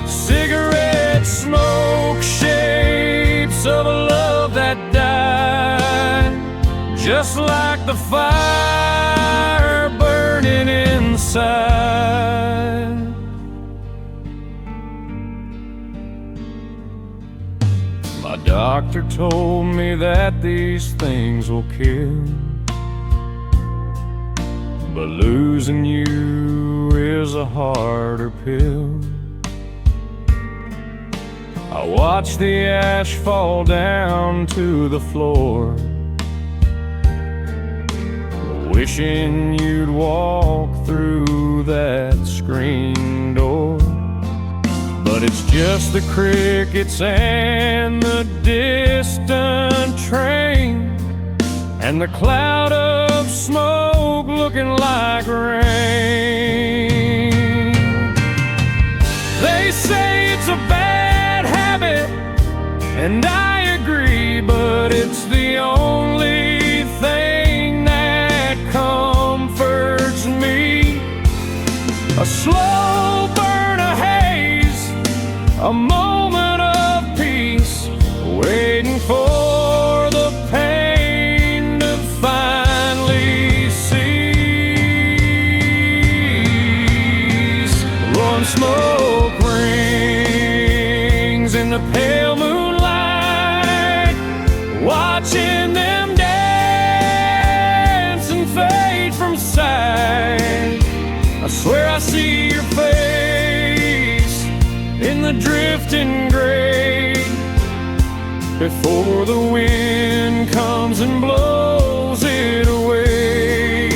Cigarette smoke, shapes of a love that died, just like the fire burning inside. My doctor told me that these things will kill, but losing you is a harder pill. I watch the ash fall down to the floor, wishing you'd walk through that screen door. But it's just the crickets and the distant train, and the cloud of smoke looking like rain. They say it's a bad habit, and I agree, but it's the only thing that comforts me. A slow burn of haze, a moment of peace, waiting for the pain to finally cease. Blowing smoke rings in the pale moonlight, watching them dance and fade from sight. I swear I see your face in the drifting gray, before the wind comes and blows it away.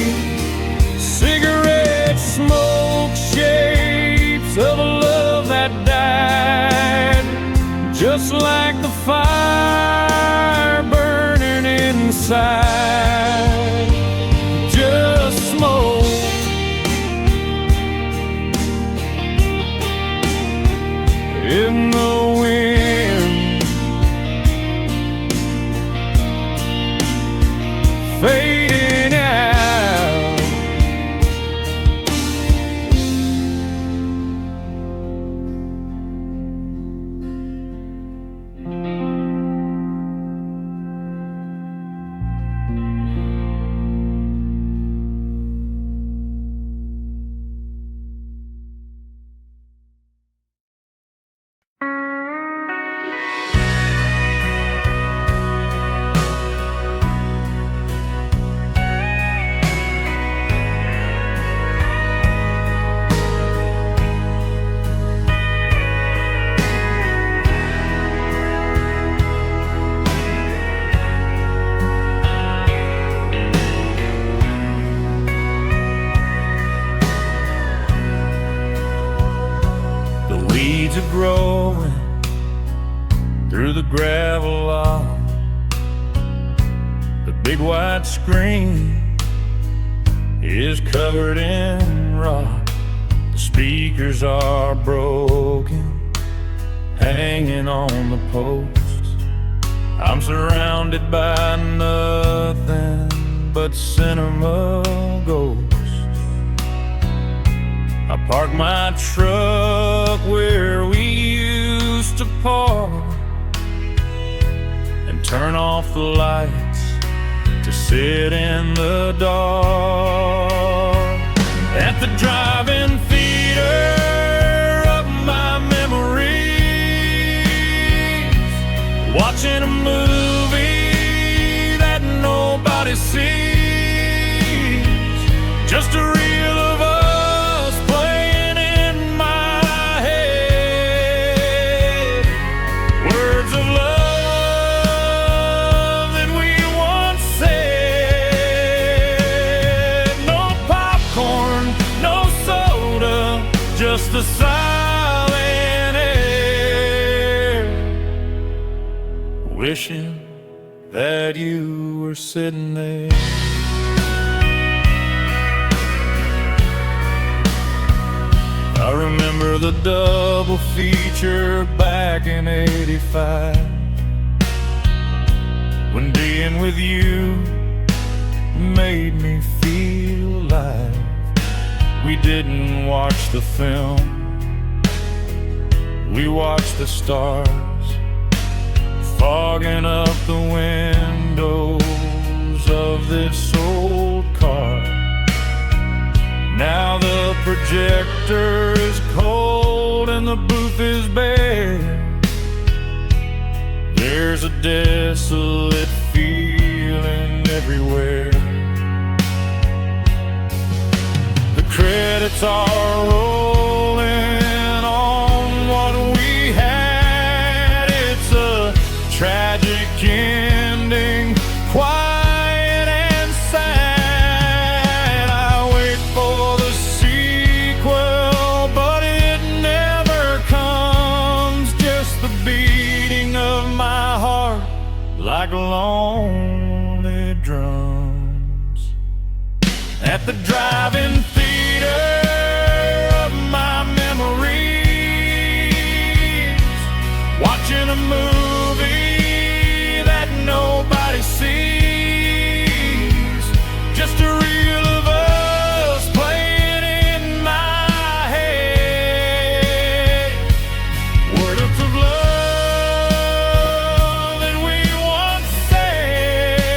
Cigarette smoke night, just smoke. In the wind, fading out. Weeds are growing through the gravel lot. The big white screen is covered in rock. The speakers are broken, hanging on the posts. I'm surrounded by nothing but cinema ghosts. I park my truck where we used to park and turn off the lights to sit in the dark at the drive-in theater of my memories, watching a movie that nobody sees, just a reel of us the silent air, wishing that you were sitting there. I remember the double feature back in '85, when being with you made me feel alive. We didn't watch the film, we watched the stars fogging up the windows of this old car. Now the projector is cold and the booth is bare. There's a desolate feeling everywhere. Credits are rolling on what we had. It's a tragic ending, quiet and sad. I wait for the sequel, but it never comes. Just the beating of my heart like lonely drums at the drive-in of my memories, watching a movie that nobody sees, just a reel of us playing in my head, words of love that we once said.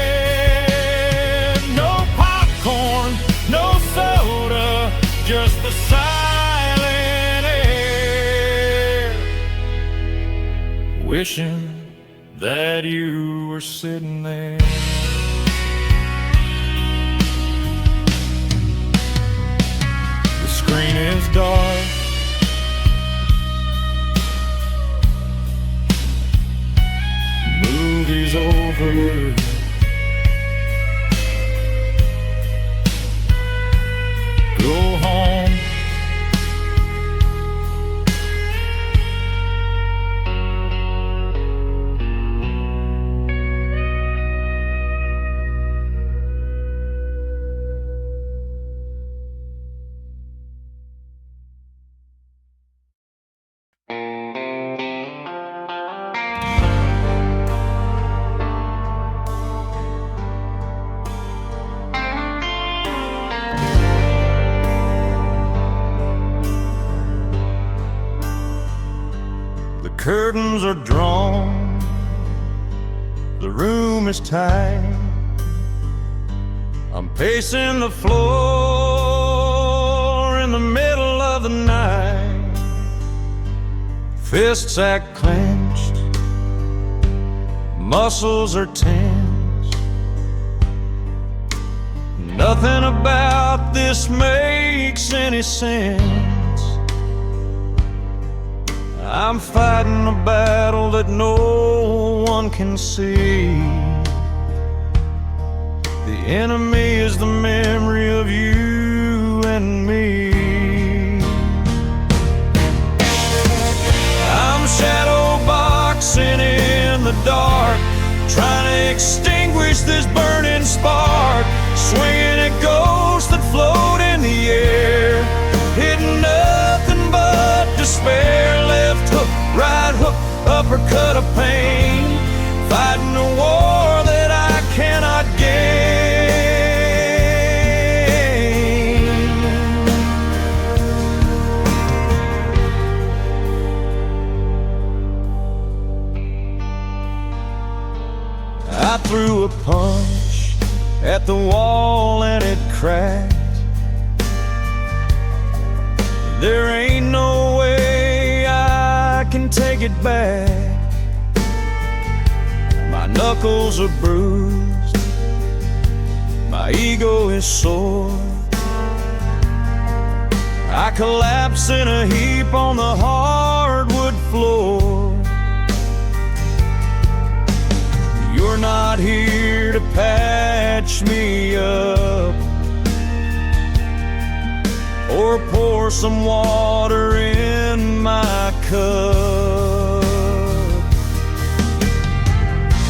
No popcorn, no soda, just the silent air, wishing that you were sitting there. The screen is dark, movie's over. Go home. curtains are drawn, the room is tight. I'm pacing the floor in the middle of the night. Fists act clenched, muscles are tense. Nothing about this makes any sense. I'm fighting a battle that no one can see. The enemy is the memory of you and me. I'm shadow boxing in the dark, trying to extinguish this burning spark, swinging at ghosts that float in the air, hitting nothing but despair. Left hook, right hook, uppercut of pain, fighting a war that I cannot gain. I threw a punch at the wall and it cracked. There ain't no way I can take it back. My knuckles are bruised, my ego is sore. I collapse in a heap on the hardwood floor. You're not here to patch me up or pour some water in my cup.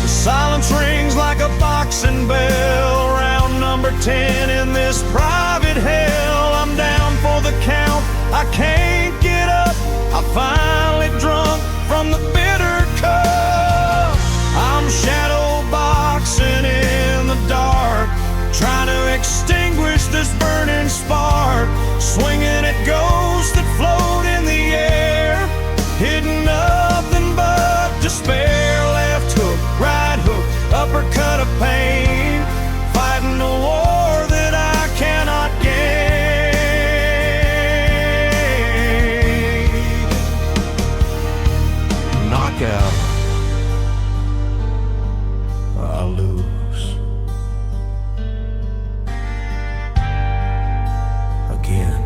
The silence rings like a boxing bell, round number 10 in this private hell. I'm down for the count, I can't get up. I finally drunk from the bitter cup. I'm shadow boxing in the dark, trying to extinguish this burning spark, swinging at ghosts that float in the air, hitting nothing but despair. Left hook, right hook, uppercut of pain, fighting a war that I cannot gain. Knockout, I lose. Again.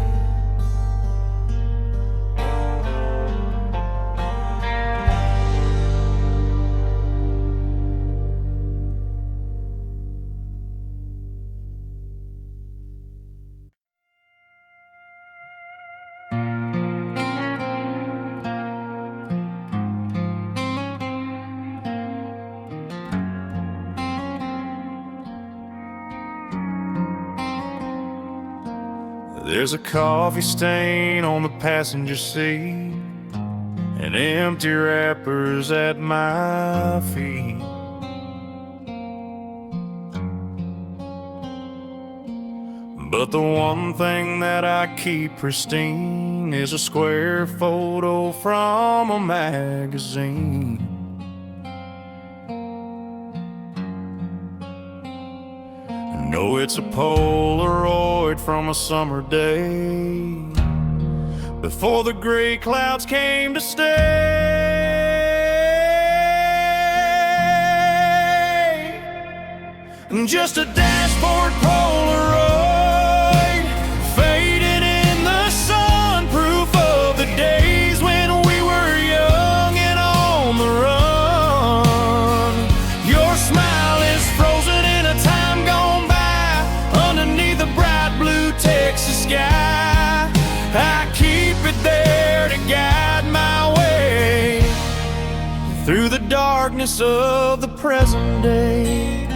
There's a coffee stain on the passenger seat and empty wrappers at my feet. But the one thing that I keep pristine is a square photo from a magazine. No, it's a Polaroid from a summer day before the gray clouds came to stay. And just a dashboard Polaroid faded in the sun, proof of the days when we were young and on the run. Your smile is frozen in a time gone by underneath the bright blue Texas sky. I keep it there to guide my way through the darkness of the present day.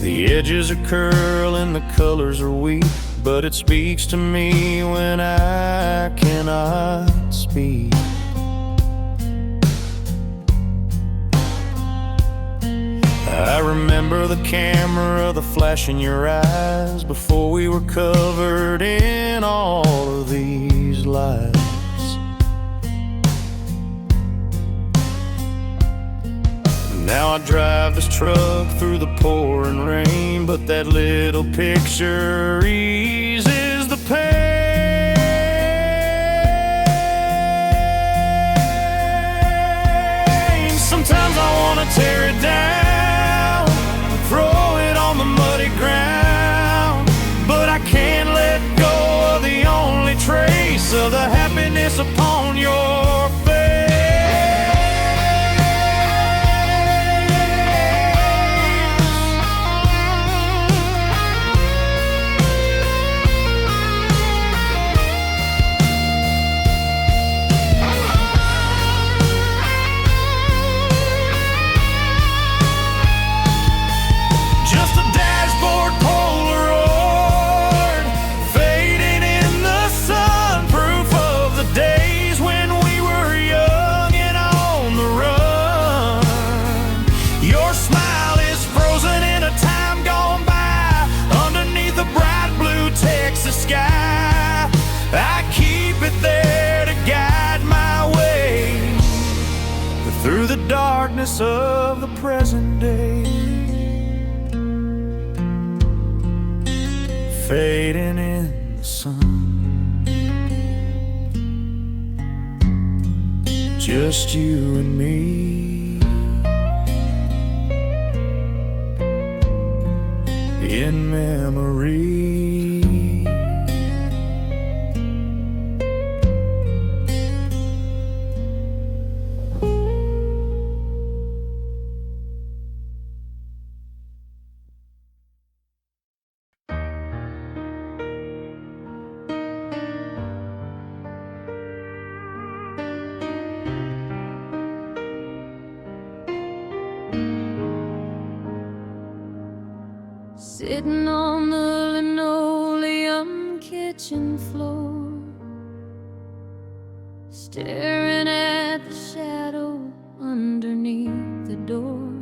The edges are curling, the colors are weak, but it speaks to me when I cannot speak. I remember the camera, the flash in your eyes before we were covered in all of these lies. Now I drive this truck through the pouring rain, but that little picture eases the pain. Sometimes I wanna tear it down, throw it on the muddy ground, but I can't let go of the only trace of the happiness upon your face. I keep it there to guide my way through the darkness of the present day, fading in the sun. Just you and me in memory. Sitting on the linoleum kitchen floor, staring at the shadow underneath the door.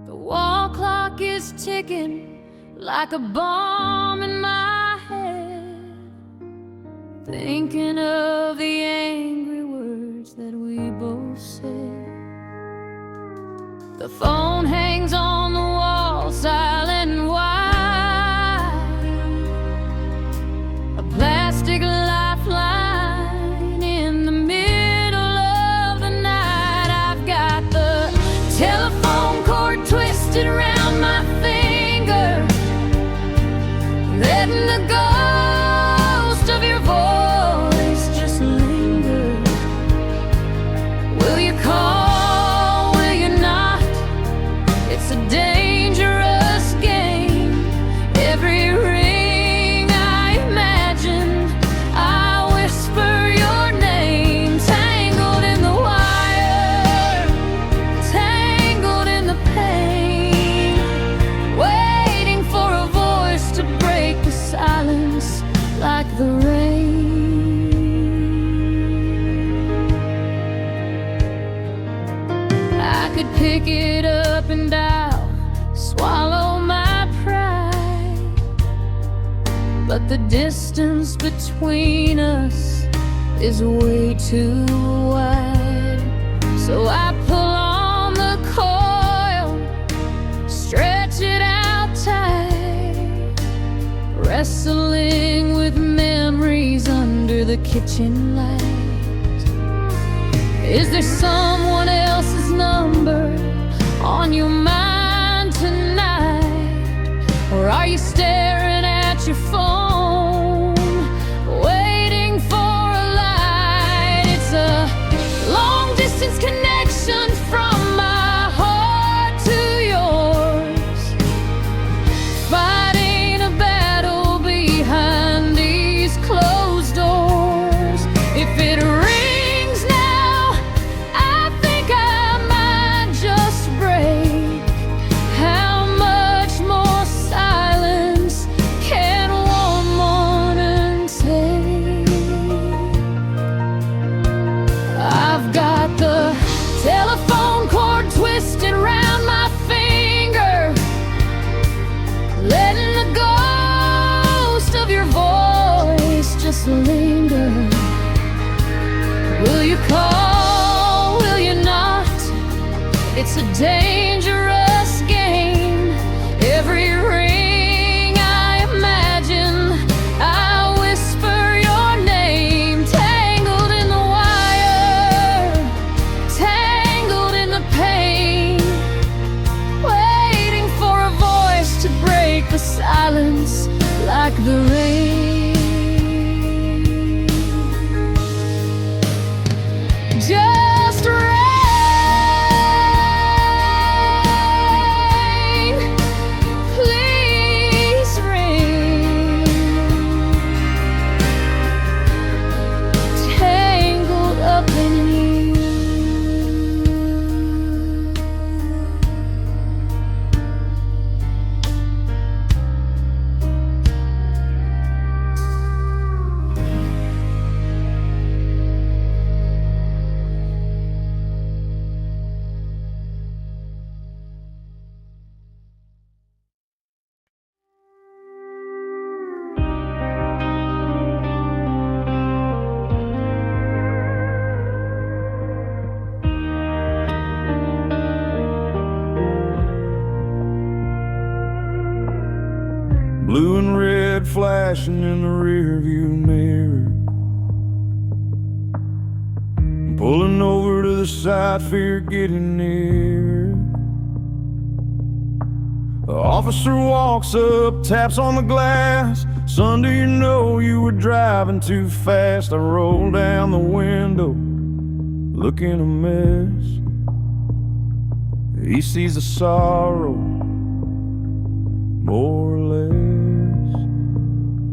The wall clock is ticking like a bomb in my head, thinking of the angry words that we both said. The phone hangs on the wall, silent and wide, a plastic lifeline in the middle of the night. I've got the telephone cord twisted around my finger, letting the ghost of your voice just linger. Will you call? It's a dangerous game. Every ring I imagine, I whisper your name. Tangled in the wire, tangled in the pain, waiting for a voice to break the silence like the rain. I could pick it up and I'll swallow my pride, but the distance between us is way too wide. So I pull on the coil, stretch it out tight, wrestling with memories under the kitchen light. Is there someone else's number on your mind tonight? Or are you staring at your phone, waiting for a light? It's a long distance connection from my heart to yours, fighting a battle behind these closed doors. If it rings now, I think I might just break. How much more silence can one linger. Will you call, will you not? It's a dangerous game. Every ring I imagine, I whisper your name. Tangled in the wire, tangled in the pain, waiting for a voice to break the silence like the rain. Just rain, please rain. Tangled up in you. Blue and red flashing in the rearview mirror. Pulling over to the side, fear getting near. The officer walks up, taps on the glass. Son, do you know you were driving too fast? I roll down the window, looking a mess. He sees the sorrow, more or less.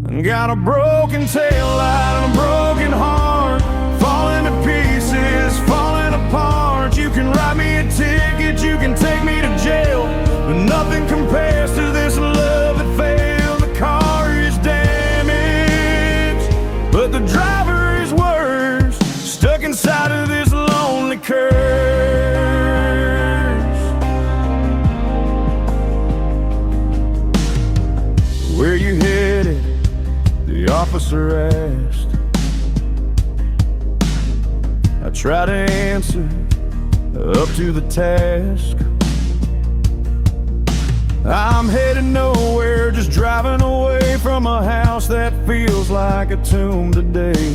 And got a broken taillight and a broken heart, falling to pieces, falling apart. You can write me a ticket, you can take me to jail, but nothing compares to this love that failed. The car is damaged, but the driver is worse, stuck inside of this lonely curse. Where you headed? The officer asked. I try to answer, up to the task. I'm headed nowhere, just driving away from a house that feels like a tomb today.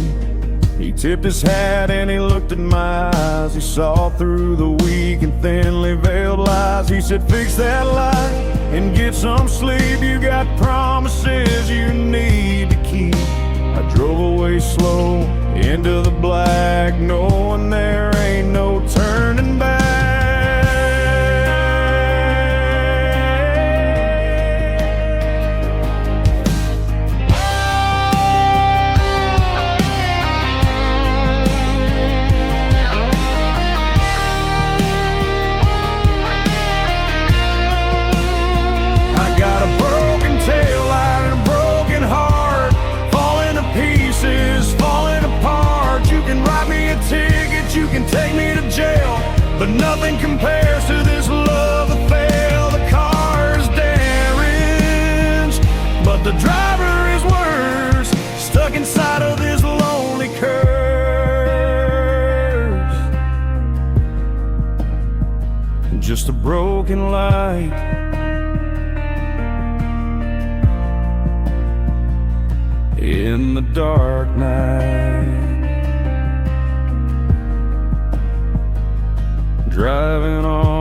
He tipped his hat and he looked at my eyes. He saw through the weak and thinly veiled lies. He said, fix that light and get some sleep. You got promises you need to keep. I drove away slow into the black, knowing there ain't no turning back. You can take me to jail, but nothing compares to this love that failed. The car's damaged, but the driver is worse, stuck inside of this lonely curse. Just a broken light, in the dark night. Driving on